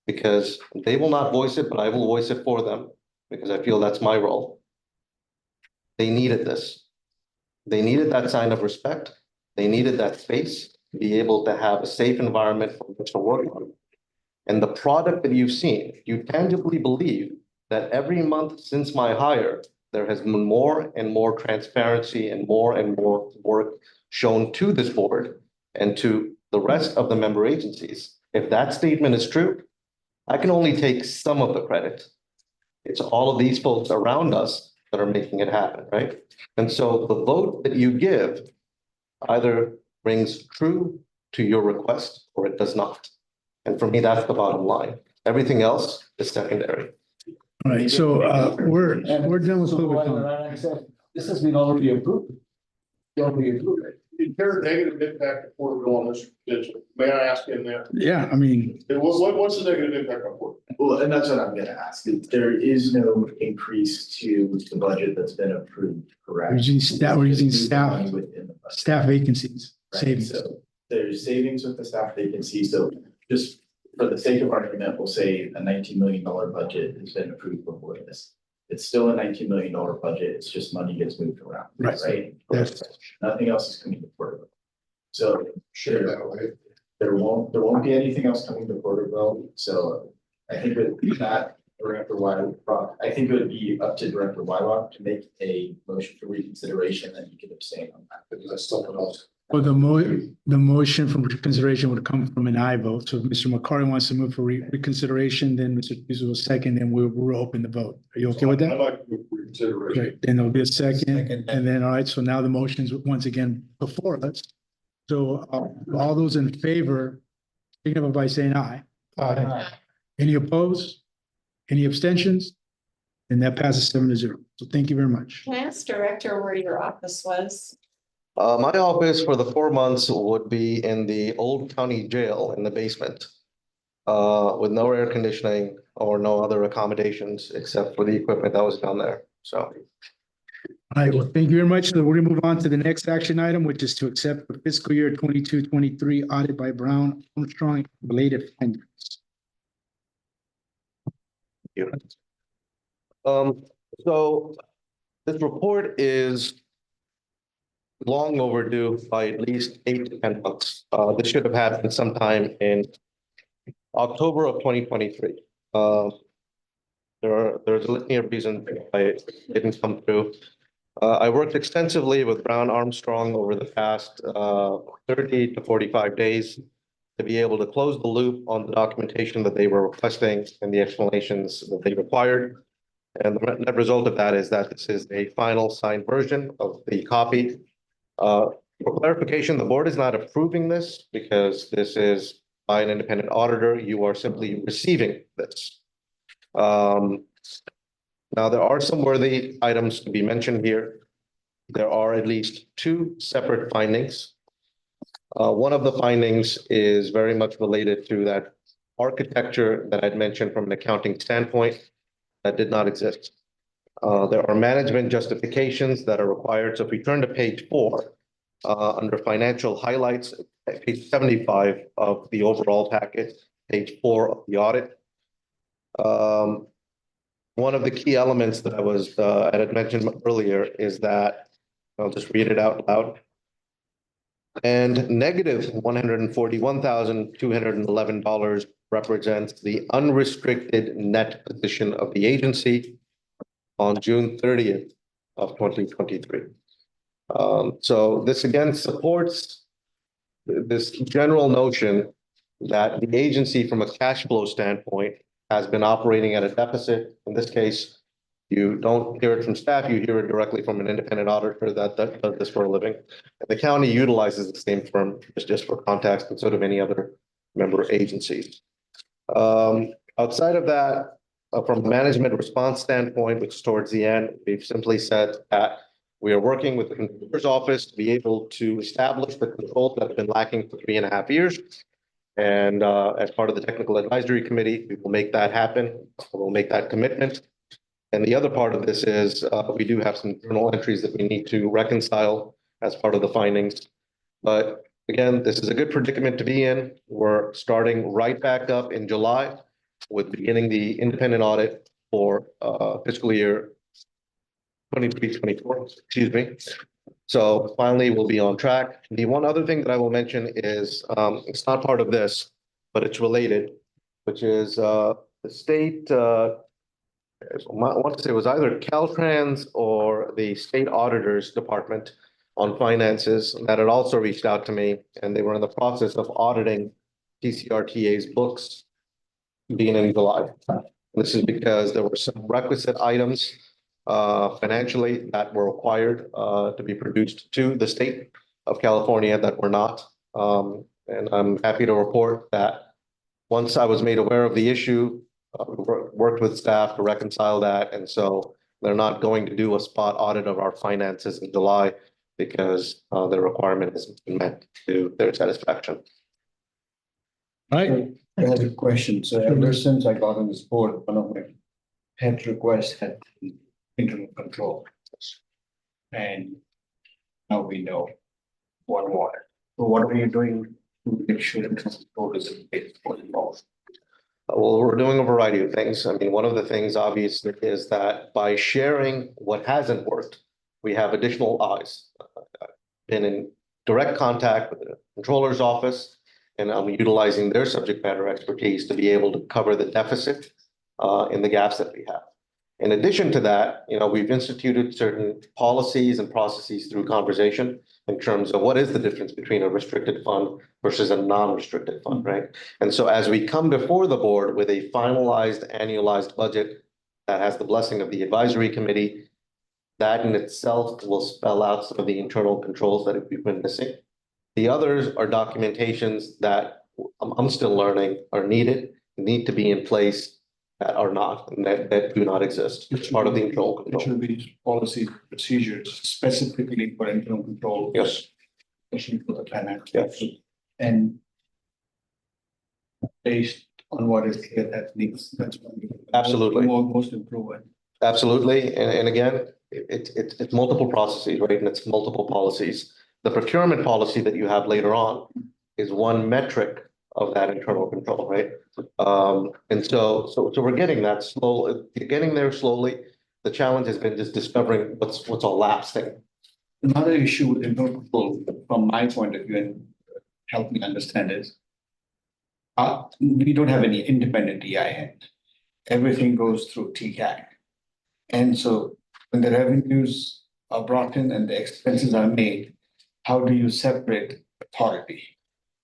Because they will not voice it, but I will voice it for them, because I feel that's my role. They needed this. They needed that sign of respect. They needed that space to be able to have a safe environment for which to work on. And the product that you've seen, you tangibly believe that every month since my hire, there has been more and more transparency and more work shown to this board and to the rest of the member agencies. If that statement is true, I can only take some of the credit. It's all of these folks around us that are making it happen, right? And so the vote that you give either rings true to your request or it does not. And for me, that's the bottom line. Everything else is secondary. All right, so we're done with public comment. This has been already approved. Already approved. Is there a negative impact to Porterville on this? May I ask him that? Yeah, I mean, What's the negative impact on Porterville? Well, and that's what I'm gonna ask. There is no increase to the budget that's been approved, correct? we're using staff Money within the budget, staff vacancies, right? savings. So there's savings with the staff vacancy, so just for the sake of argument, we'll say a $19 million budget has been approved before this. It's still a $19 million budget, it's just money gets moved around, Right. right? Yes. Nothing else is coming to Porterville. So Share that way. there won't be anything else coming to Porterville, so I think with that, Director Wyrock, I think it would be up to Director Wyrock to make a motion for reconsideration, and you can abstain on that. Because that's something else. Well, the motion for reconsideration would come from an aye vote. So if Mr. McCarty wants to move for reconsideration, then Mr. Pizzo will second, and we'll open the vote. Are you okay with I'd that? like to move for reconsideration. Great, then there'll be a second, Second. and then, all right, so now the motion's once again before us. So all those in favor, signify by saying aye. Any opposed? Any abstentions? And that passes 7-0. So thank you very much. Can I ask Director where your office was? My office for the 4 months would be in the old county jail in the basement. With no air conditioning or no other accommodations except for the equipment that was down there, so. All right, well, thank you very much. So we're gonna move on to the next action item, which is to accept the fiscal year 22-23 audit by Brown Armstrong related findings. So this report is long overdue by at least 8 to 10 months. This should have happened sometime in October of 2023. There's a litany of reasons why it didn't come through. I worked extensively with Brown Armstrong over the past 30 to 45 days to be able to close the loop on the documentation that they were requesting and the explanations that they required. And the net result of that is that this is a final signed version of the copy. For clarification, the board is not approving this because this is by an independent auditor. You are simply receiving this. Now, there are some worthy items to be mentioned here. There are at least 2 separate findings. One of the findings is very much related to that architecture that I'd mentioned from an accounting standpoint that did not exist. There are management justifications that are required. So if we turn to page 4, under financial highlights, page 75 of the overall packet, page 4 of the audit. One of the key elements that I had mentioned earlier is that, I'll just read it out loud. And negative $141,211 represents the unrestricted net position of the agency on June 30th of 2023. So this again supports this general notion that the agency from a cash flow standpoint has been operating at a deficit. In this case, You don't hear it from staff, you hear it directly from an independent auditor that does this for a living. And the county utilizes the same firm just for context and so do many other member agencies. Outside of that, from a management response standpoint, which is towards the end, we've simply said that we are working with the controller's office to be able to establish the controls that have been lacking for 3.5 years. And as part of the technical advisory committee, we will make that happen. We'll make that commitment. And the other part of this is we do have some journal entries that we need to reconcile as part of the findings. But again, this is a good predicament to be in. We're starting right back up in July with beginning the independent audit for fiscal year 23-24, excuse me. So finally, we'll be on track. The one other thing that I will mention is it's not part of this, but it's related, which is the state I want to say it was either Caltrans or the state auditor's department on finances that had also reached out to me, and they were in the process of auditing TCRTA's books beginning in July. This is because there were some requisite items financially that were required to be produced to the state of California that were not. And I'm happy to report that once I was made aware of the issue, worked with staff to reconcile that. And so they're not going to do a spot audit of our finances in July because the requirement hasn't been met to their satisfaction. All right, I have a question. So ever since I got on this board, one of my pet requests had been internal control. And now we know what water. So what are you doing to make sure that control is in place for the most? Well, we're doing a variety of things. I mean, one of the things obviously is that by sharing what hasn't worked, we have additional eyes. Been in direct contact with the controller's office, and I'm utilizing their subject matter expertise to be able to cover the deficit in the gaps that we have. In addition to that, we've instituted certain policies and processes through conversation in terms of what is the difference between a restricted fund versus a non-restricted fund, right? And so as we come before the board with a finalized annualized budget that has the blessing of the advisory committee, that in itself will spell out some of the internal controls that we've been missing. The others are documentations that I'm still learning are need to be in place that are not, and that do not exist. It's part of the internal It control. should be policy procedures specifically for internal control. Yes. Especially for the finance. Yes. And based on what is here that needs, that's. Absolutely. Most improvement. Absolutely. And again, it's multiple processes, right? And it's multiple policies. The procurement policy that you have later on is one metric of that internal control, right? And so we're getting that getting there slowly. The challenge has been just discovering what's all lapsing. Another issue with internal control, from my point of view, and help me understand is, we don't have any independent EIN. Everything goes through TCAG. And so when the revenues are brought in and the expenses are made, how do you separate authority?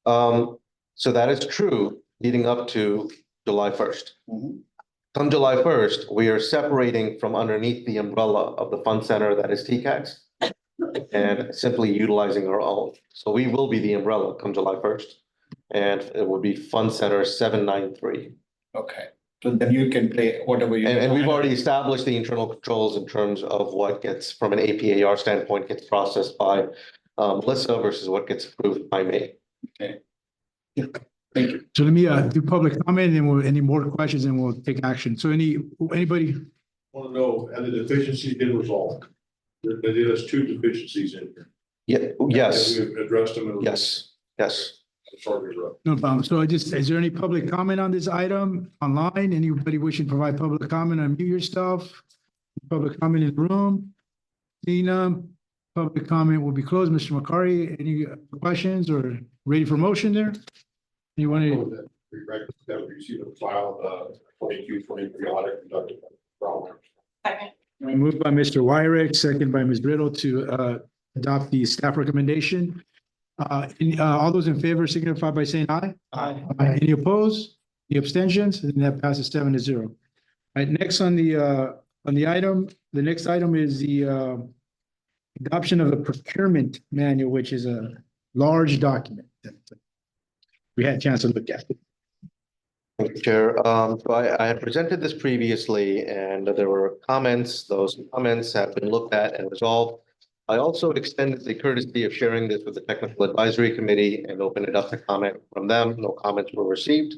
So that is true leading up to July 1st. Come July 1st, we are separating from underneath the umbrella of the fund center that is TCAG's and simply utilizing our own. So we will be the umbrella come July 1st, and it will be Fund Center 793. Okay, so then you can play whatever you. And we've already established the internal controls in terms of what gets, from an APAR standpoint, gets processed by Melissa versus what gets approved by me. Okay. Yeah. Thank you. so let me do public comment and we'll, any more questions and we'll take action. So anybody? Want to know, and the deficiencies been resolved? They did us 2 deficiencies in here. Yeah, yes, And we've addressed them. yes. I'm sorry to interrupt. No problem. So is there any public comment on this item online? Anybody wishing to provide public comment, unmute yourself. Public comment in the room. Seeing none, public comment will be closed. Mr. McCarty, any questions or ready for motion there? You want to? That we received a file, 22-23 audit conducted by Brown. Second. Moved by Mr. Wyrick, second by Ms. Riddle to adopt the staff recommendation. All those in favor signify by saying aye. Aye. Any opposed? Any abstentions? And that passes 7-0. All right, next on the on the next item is the adoption of the procurement manual, which is a large document that we had a chance to look at. Thank you, Chair. So I had presented this previously and there were comments. Those comments have been looked at and resolved. I also extended the courtesy of sharing this with the Technical Advisory Committee and opened it up to comment from them. No comments were received.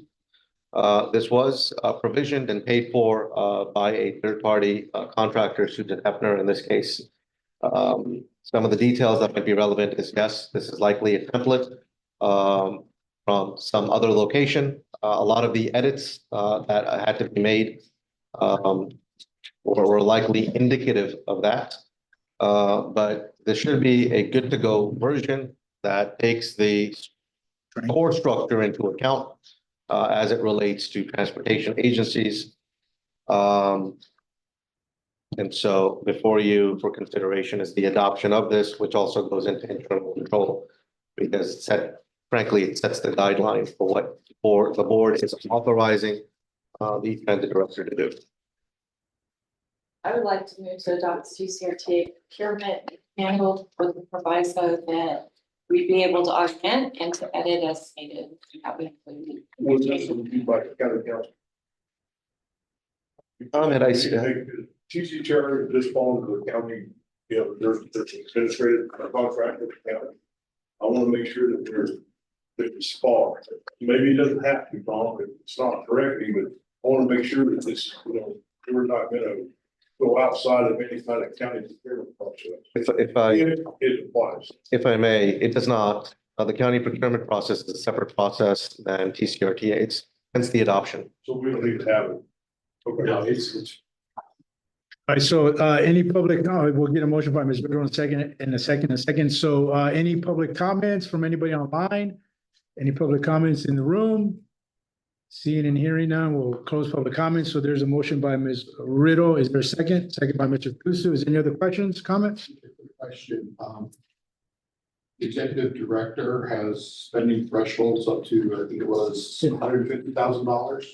This was provisioned and paid for by a third-party contractor, Susan Hefner, in this case. Some of the details that might be relevant is, yes, this is likely a template from some other location. A lot of the edits that had to be made were likely indicative of that. But this should be a good to go version that takes the core structure into account as it relates to transportation agencies. And so before you for consideration is the adoption of this, which also goes into internal control. Because frankly, it sets the guidelines for what the board is authorizing the transit director to do. I would like to move to adopt TCRTA procurement manual with the proviso that we'd be able to augment and to edit as needed. That would include. Was this reviewed by the county council? Comment I see. TCRTA just falls to the county, there's an administrative contract with the county. I want to make sure that there's a spot. Maybe it doesn't have to be wrong, but it's not correctly, but I want to make sure that this, we're not going to go outside of any kind of county procurement process. It applies. If I may, it does not. The county procurement process is a separate process than TCRTA's, hence the adoption. So we don't need to have it. Okay. No, All right, so any public, we'll get a motion by Ms. Riddle in a second. So any public comments from anybody online? Any public comments in the room? Seeing and hearing none, we'll close public comments. So there's a motion by Ms. Riddle. Is there a second? Second by Mr. Kusu. Is there any other questions, comments? Question, the executive director has spending thresholds up to, I think it was $150,000.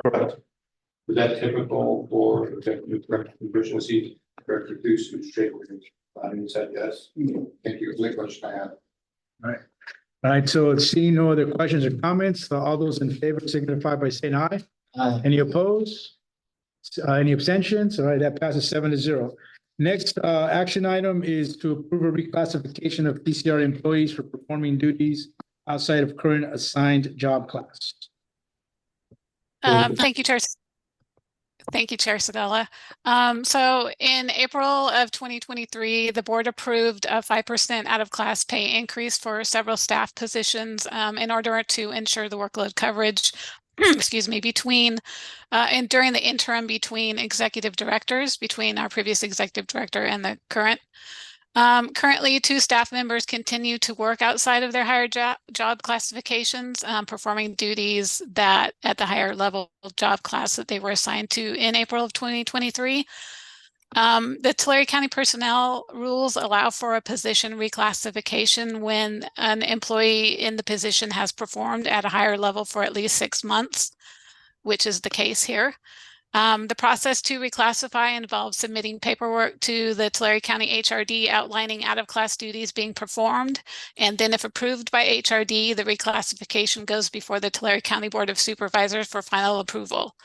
Correct. Is that typical for executive director position? Is he director Kusu straight with his, he said yes. Thank you. That's the question I have. All right, so seeing no other questions or comments, all those in favor signify by saying aye. Aye. Any opposed? Any abstentions? All right, that passes 7-0. Next, action item is to approve a reclassification of PCR employees for performing duties outside of current assigned job class. Thank you, Chair. Thank you, Chair Sedella. So in April of 2023, the board approved a 5% out of class pay increase for several staff positions in order to ensure the workload coverage, excuse me, between and during the interim between executive directors, between our previous executive director and the current. Currently, 2 staff members continue to work outside of their higher job classifications, performing duties that at the higher level job class that they were assigned to in April of 2023. The Tulare County personnel rules allow for a position reclassification when an employee in the position has performed at a higher level for at least 6 months, which is the case here. The process to reclassify involves submitting paperwork to the Tulare County HRD outlining out-of-class duties being performed. And then if approved by HRD, the reclassification goes before the Tulare County Board of Supervisors for final approval.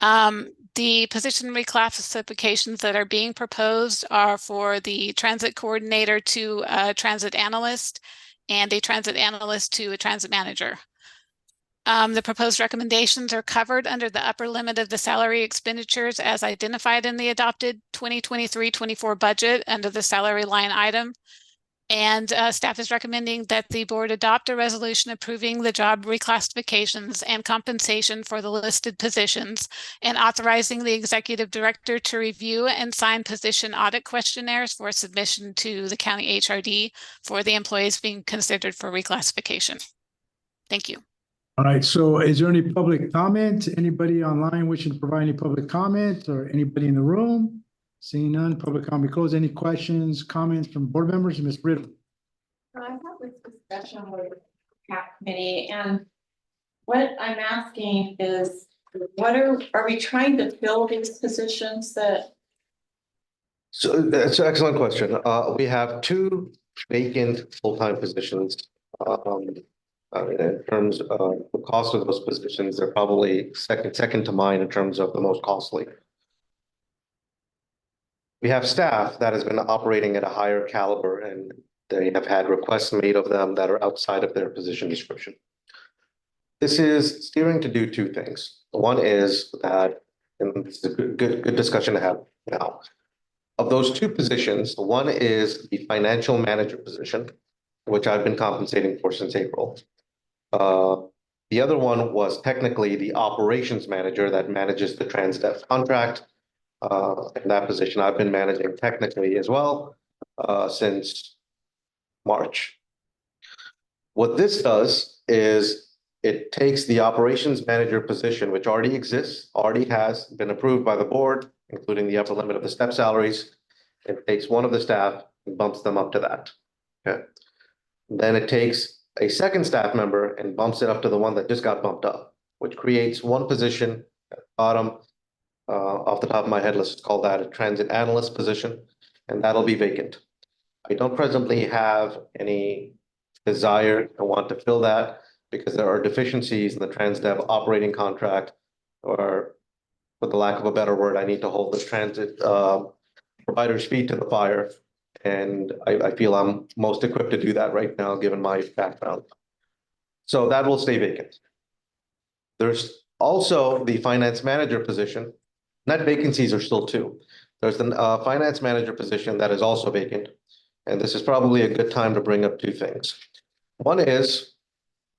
The position reclassifications that are being proposed are for the transit coordinator to a transit analyst and a transit analyst to a transit manager. The proposed recommendations are covered under the upper limit of the salary expenditures as identified in the adopted 2023-24 budget under the salary line item. And staff is recommending that the board adopt a resolution approving the job reclassifications and compensation for the listed positions and authorizing the executive director to review and sign position audit questionnaires for submission to the county HRD for the employees being considered for reclassification. Thank you. All right, so is there any public comment? Anybody online wishing to provide any public comment or anybody in the room? Seeing none, public comment closed. Any questions, comments from board members? Ms. Riddle. I had this discussion with the CAP committee, and what I'm asking is What are we trying to fill these positions that, So that's an excellent question. We have two vacant full-time positions. In terms of the cost of those positions, they're probably second to mine in terms of the most costly. We have staff that has been operating at a higher caliber and they have had requests made of them that are outside of their position description. This is steering to do two things. One is that, and this is a good discussion to have now. Of those two positions, one is the financial manager position, which I've been compensating for since April. The other one was technically the operations manager that manages the TransDev contract. In that position, I've been managing technically as well, since March. What this does is it takes the operations manager position, which already exists, already has been approved by the board, including the upper limit of the step salaries. It takes one of the staff and bumps them up to that. Okay. Then it takes a second staff member and bumps it up to the one that just got bumped up, which creates one position at the bottom. Off the top of my head, let's call that a transit analyst position, and that'll be vacant. I don't presently have any desire to want to fill that because there are deficiencies in the TransDev operating contract, or for the lack of a better word, I need to hold the transit provider's feet to the fire. And I feel I'm most equipped to do that right now, given my background. So that will stay vacant. There's also the finance manager position. Net vacancies are still two. There's the finance manager position that is also vacant. And this is probably a good time to bring up two things. One is,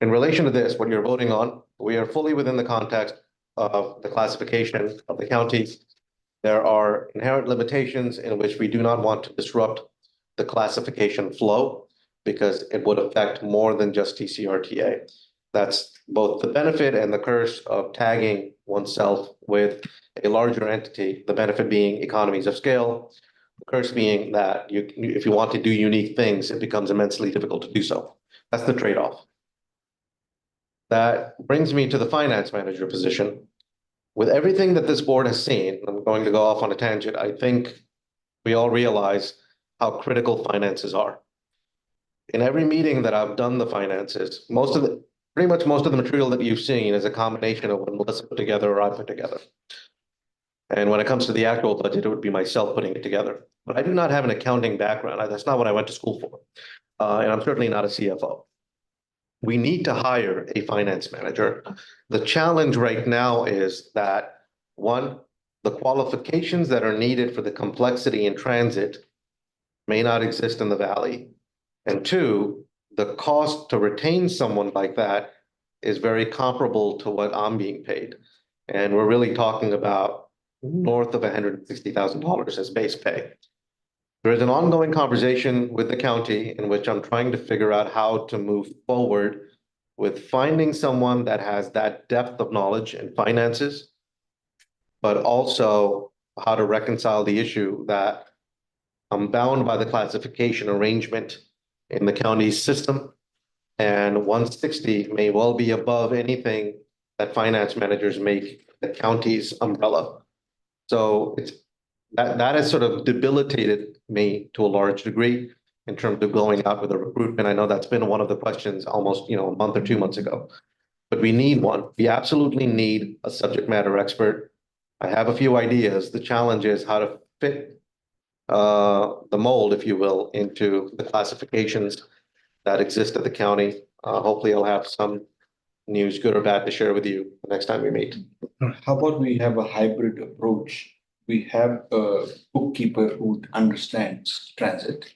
in relation to this, what you're voting on, we are fully within the context of the classification of the county. There are inherent limitations in which we do not want to disrupt the classification flow because it would affect more than just TCRTA. That's both the benefit and the curse of tagging oneself with a larger entity, the benefit being economies of scale, the curse being that if you want to do unique things, it becomes immensely difficult to do so. That's the trade-off. That brings me to the finance manager position. With everything that this board has seen, I'm going to go off on a tangent, I think we all realize how critical finances are. In every meeting that I've done the finances, pretty much most of the material that you've seen is a combination of what Melissa put together or I put together. And when it comes to the actual budget, it would be myself putting it together. But I do not have an accounting background. That's not what I went to school for. And I'm certainly not a CFO. We need to hire a finance manager. The challenge right now is that, one, the qualifications that are needed for the complexity in transit may not exist in the Valley. And two, the cost to retain someone like that is very comparable to what I'm being paid. And we're really talking about north of $160,000 as base pay. There is an ongoing conversation with the county in which I'm trying to figure out how to move forward with finding someone that has that depth of knowledge in finances, but also how to reconcile the issue that I'm bound by the classification arrangement in the county's system. And 160 may well be above anything that finance managers make the county's umbrella. So that has sort of debilitated me to a large degree in terms of going out with a recruitment. I know that's been one of the questions almost, a month or 2 months ago. But we need one. We absolutely need a subject matter expert. I have a few ideas. The challenge is how to fit the mold, if you will, into the classifications that exist at the county. Hopefully I'll have some news, good or bad, to share with you the next time we meet. How about we have a hybrid approach? We have a bookkeeper who understands transit.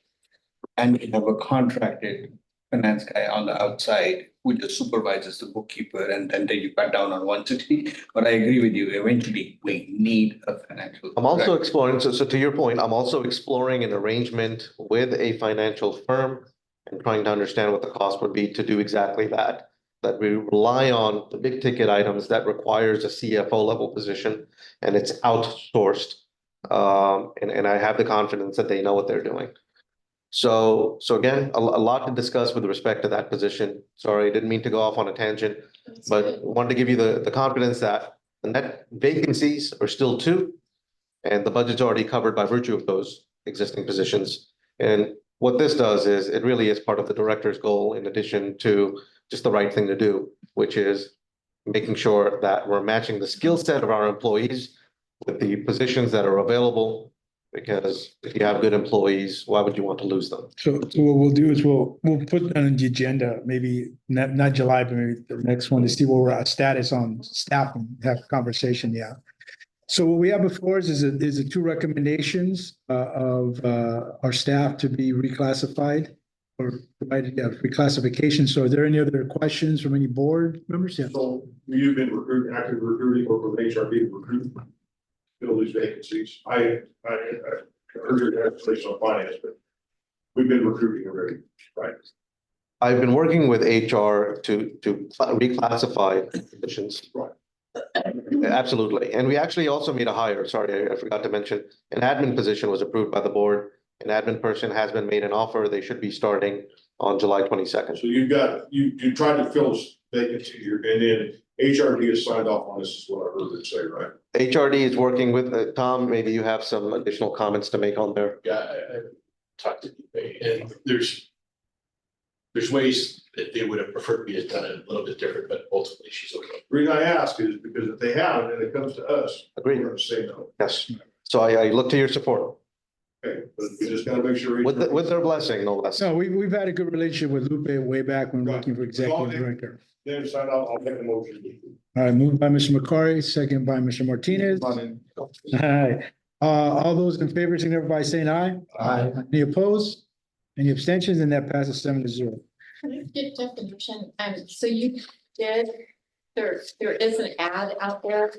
And we have a contracted finance guy on the outside who just supervises the bookkeeper, and then you cut down on 160. But I agree with you, eventually we need a financial. I'm also exploring, so to your point, I'm also exploring an arrangement with a financial firm and trying to understand what the cost would be to do exactly that. That we rely on the big ticket items that requires a CFO level position and it's outsourced. And I have the confidence that they know what they're doing. So again, a lot to discuss with respect to that position. Sorry, I didn't mean to go off on a tangent, but wanted to give you the confidence that The net vacancies are still 2. And the budget's already covered by virtue of those existing positions. And what this does is it really is part of the director's goal in addition to just the right thing to do, which is making sure that we're matching the skill set of our employees with the positions that are available. Because if you have good employees, why would you want to lose them? So what we'll do is we'll put on the agenda, maybe not July, but maybe the next one to see where we're at status on staffing, have a conversation, yeah. So what we have before us is the 2 recommendations of our staff to be reclassified or provided reclassification. So are there any other questions from any board members? Yeah. So you've been recruiting, active recruiting, or from HRB recruiting, fill these vacancies. I heard your place on finance, but we've been recruiting already, right? I've been working with HR to reclassify positions. Right. Absolutely. And we actually also made a hire. Sorry, I forgot to mention. An admin position was approved by the board. An admin person has been made an offer. They should be starting on July 22nd. So you've got, you tried to fill this vacancy here, and then HRD has signed off on this, is what I heard them say, right? HRD is working with Tom. Maybe you have some additional comments to make on there. Yeah, I talked to you, and there's ways that they would have preferred me to done it a little bit different, but ultimately she's okay. The reason I ask is because if they haven't, and it comes to us, Agreed. we're gonna say no. Yes. So I look to your support Okay, but we just gotta make sure. with their blessing, no less. No, we've had a good relationship with Lupe way back when we were looking for executive director. Then sign off, I'll make a motion. All right, moved by Mr. McCarry, second by Mr. Martinez. All right, all those in favor, signify by saying aye. Aye. Any opposed? Any abstentions? And that passes 7-0. Can I get definition? So you did, there is an ad out there.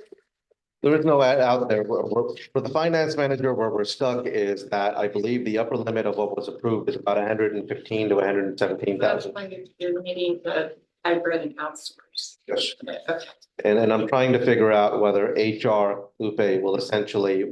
There is no ad out there. For the finance manager, where we're stuck is that I believe the upper limit of what was approved is about 115 to 117,000. You're needing the hybrid and outsource. Yes. Okay. And I'm trying to figure out whether HR Lupe will essentially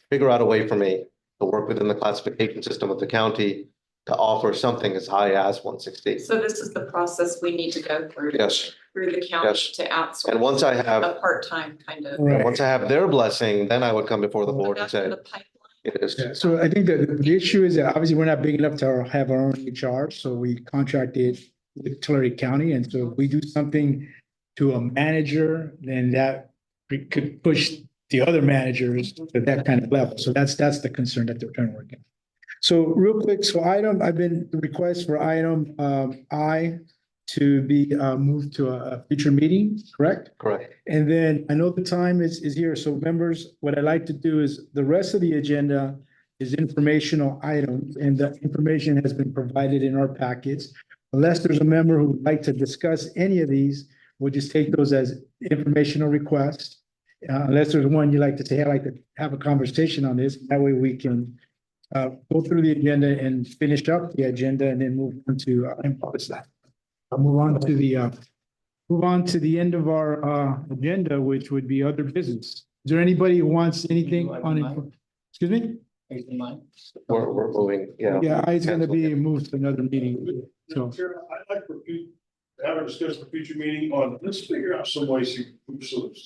figure out a way for me to work within the classification system of the county to offer something as high as 160. So this is the process we need to go through. Yes. Through the county Yes. to outsource. And once I have, A part-time kind of. Right. once I have their blessing, then I would come before the board and That's in say, the pipeline. it is. Yeah, so I think that the issue is that obviously we're not big enough to have our own HR, so we contracted with Tulare County, and so if we do something to a manager, then that could push the other managers to that kind of level. So that's the concern that they're trying to work on. So real quick, so I've been request for item I to be moved to a future meeting, correct? Correct. And then I know the time is here, so members, what I'd like to do is the rest of the agenda is informational items, and the information has been provided in our packets. Unless there's a member who would like to discuss any of these, we'll just take those as informational requests. Unless there's one you'd like to say, I'd like to have a conversation on this, that way we can go through the agenda and finish up the agenda and then move on to, I'll move on to the end of our agenda, which would be other business. Is there anybody who wants anything on, excuse me? We're moving, yeah. Yeah, it's gonna be moved to another meeting, so. Chairman, I'd like for you to have a discussion for future meeting on, let's figure out some ways to sort of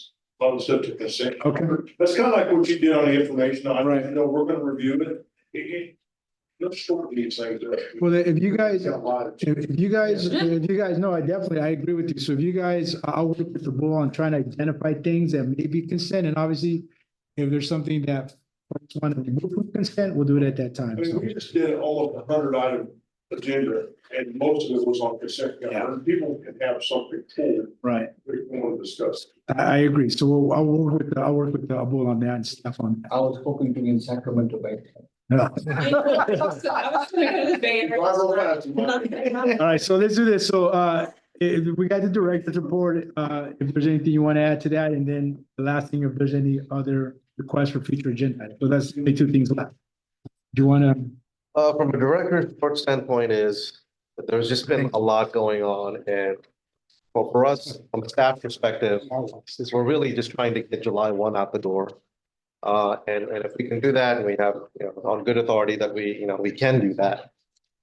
a lot of stuff to consent. Okay. That's kind of like what you did on the information. I Right. know we're gonna review it. Let's shorten these things. Well, if you guys, Got a lot of- if you guys know, I agree with you. So if you guys, I'll work with the board on trying to identify things that may be consent, and obviously, if there's something that folks want to remove from consent, we'll do it at that time. I mean, we just did almost 100-item agenda, and most of it was on consent. People can have something full Right, we want to discuss. I agree. So I'll work with the board on that and stuff on that. I was hoping to be in Sacramento by then. Yeah. All All right, so let's do this. So if we got the director's report, if there's anything you want to add to that, and then the last thing, if there's any other requests for future agenda. So that's the only 2 things left. Do you want to? From a director's report standpoint is that there's just been a lot going on, and well, for us, from a staff perspective, is we're really just trying to get July 1 out the door. And if we can do that, and we have, on good authority that we can do that.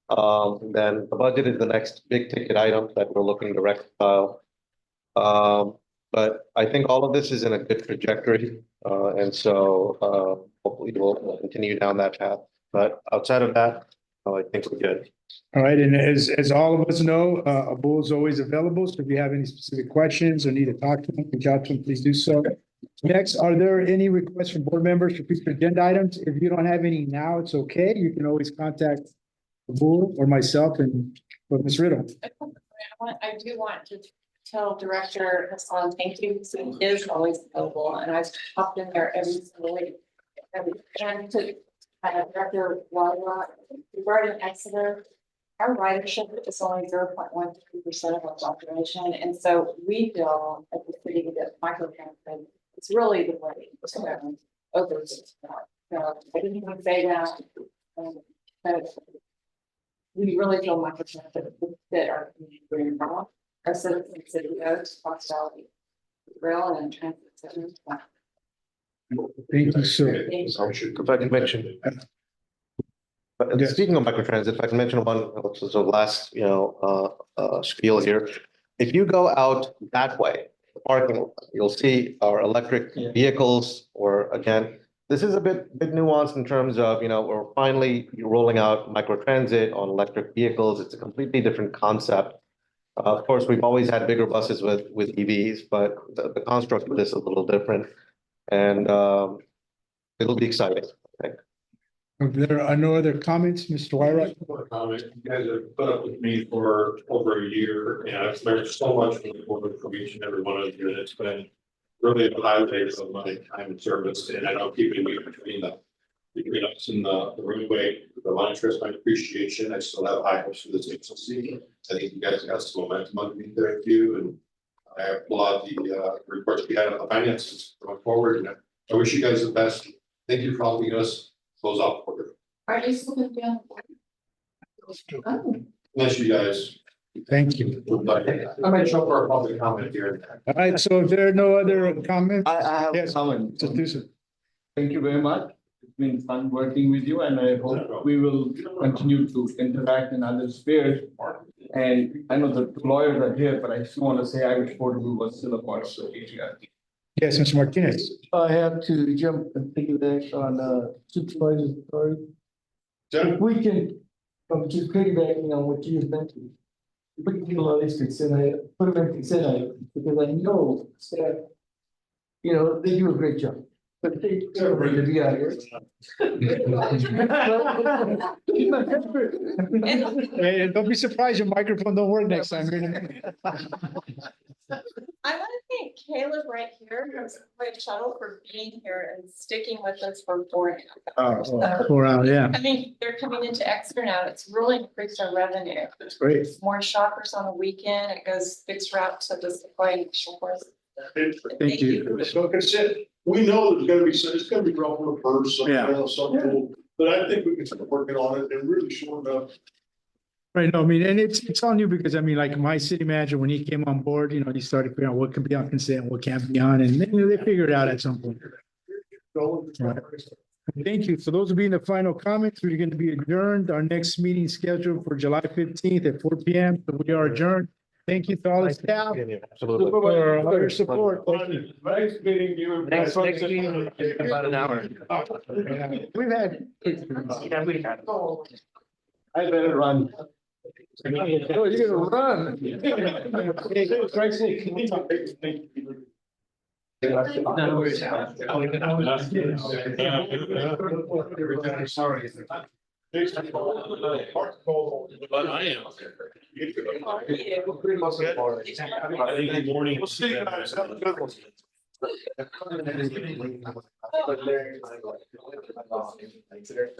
Then the budget is the next big ticket item that we're looking to reconcile. But I think all of this is in a good trajectory, and so, hopefully we'll continue down that path. But outside of that, I think we're good. All right, and as all of us know, Abul is always available, so if you have any specific questions or need to talk to him, reach out to him, please do so. Next, are there any requests from board members for future agenda items? If you don't have any now, it's okay. You can always contact Abul or myself and, or Ms. Riddle. I do want to tell Director Hassan, thank you, because he is always available, and I've popped in there every single week. And to Director Wildrock, regarding Exeter, our ridership is only 0.13% of our population, and so we feel at the city that microtransit is really the way to go over this. So I didn't even say that. But we really feel microtransit that our community very well. Our citizens, city oaks, hospitality, rail and transit systems. Thank you, sir. If I can mention. But Yes. speaking of microtransit, if I can mention one, which is the last, spiel here. If you go out that way, the parking lot, you'll see our electric vehicles, or again, this is a bit nuanced in terms of, we're finally rolling out microtransit on electric vehicles. It's a completely different concept. Of course, we've always had bigger buses with EVs, but the construct of this is a little different. And it'll be exciting, I think. If there are no other comments, Mr. Wyrick? Comment, you guys have put up with me for over a year, and I've learned so much from the board, from each and every one of you, and it's been really a highlight of my time and service, and I know keeping me between us and the roadway, the line trust, my appreciation, I still have high hopes for this agency. I think you guys got some momentum underneath there too, and I applaud the reports we had on the finances going forward, and I wish you guys the best. Thank you for helping us close out quarter. Are you still gonna be on? Oh. Bless you guys. Thank you. I might show up for a public comment here. All right, so if there are no other comments, I have a Yes. comment. just do so. Thank you very much. It's been fun working with you, and I hope we will continue to interact in other spheres. And I know the lawyers are here, but I still want to say Irish Portable was still a part of the TCRTA. Yes, Mr. Martinez. I have to jump and piggyback on Supervisor's authority. If we can, just piggybacking on what you mentioned. We can do all these consent items, put them in consent items, because I know staff, they do a great job. But they, everybody to be out here. Hey, don't be surprised your microphone don't work next time. I want to thank Caleb right here from Supply Shuttle for being here and sticking with us for 4 hours. 4 hours, yeah, I mean, they're coming into Exeter now. It's really increased our revenue. that's great. More shoppers on the weekend. It goes fixed route to the Supply Shore. Thank you. So consent, we know there's gonna be, it's gonna be rough on the first, something, but I think we can start working on it and really short up. Right, no, I mean, and it's all new because I mean, like my city manager, when he came on board, he started figuring out what can be on consent, what can't be on, and they figured it out at some point. Right. Thank you. So those will be in the final comments. We're going to be adjourned. Our next meeting scheduled for July 15th at 4 p.m. So we are adjourned. Thank you to all the staff Absolutely. for all your support. Nice meeting you. Next meeting, about an hour. We've had. I better run. Oh, you're gonna run. Hey, Christ's sake, can we talk? No worries. Sorry. But I am. I think the morning. We'll see you guys. Have a good one.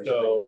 So.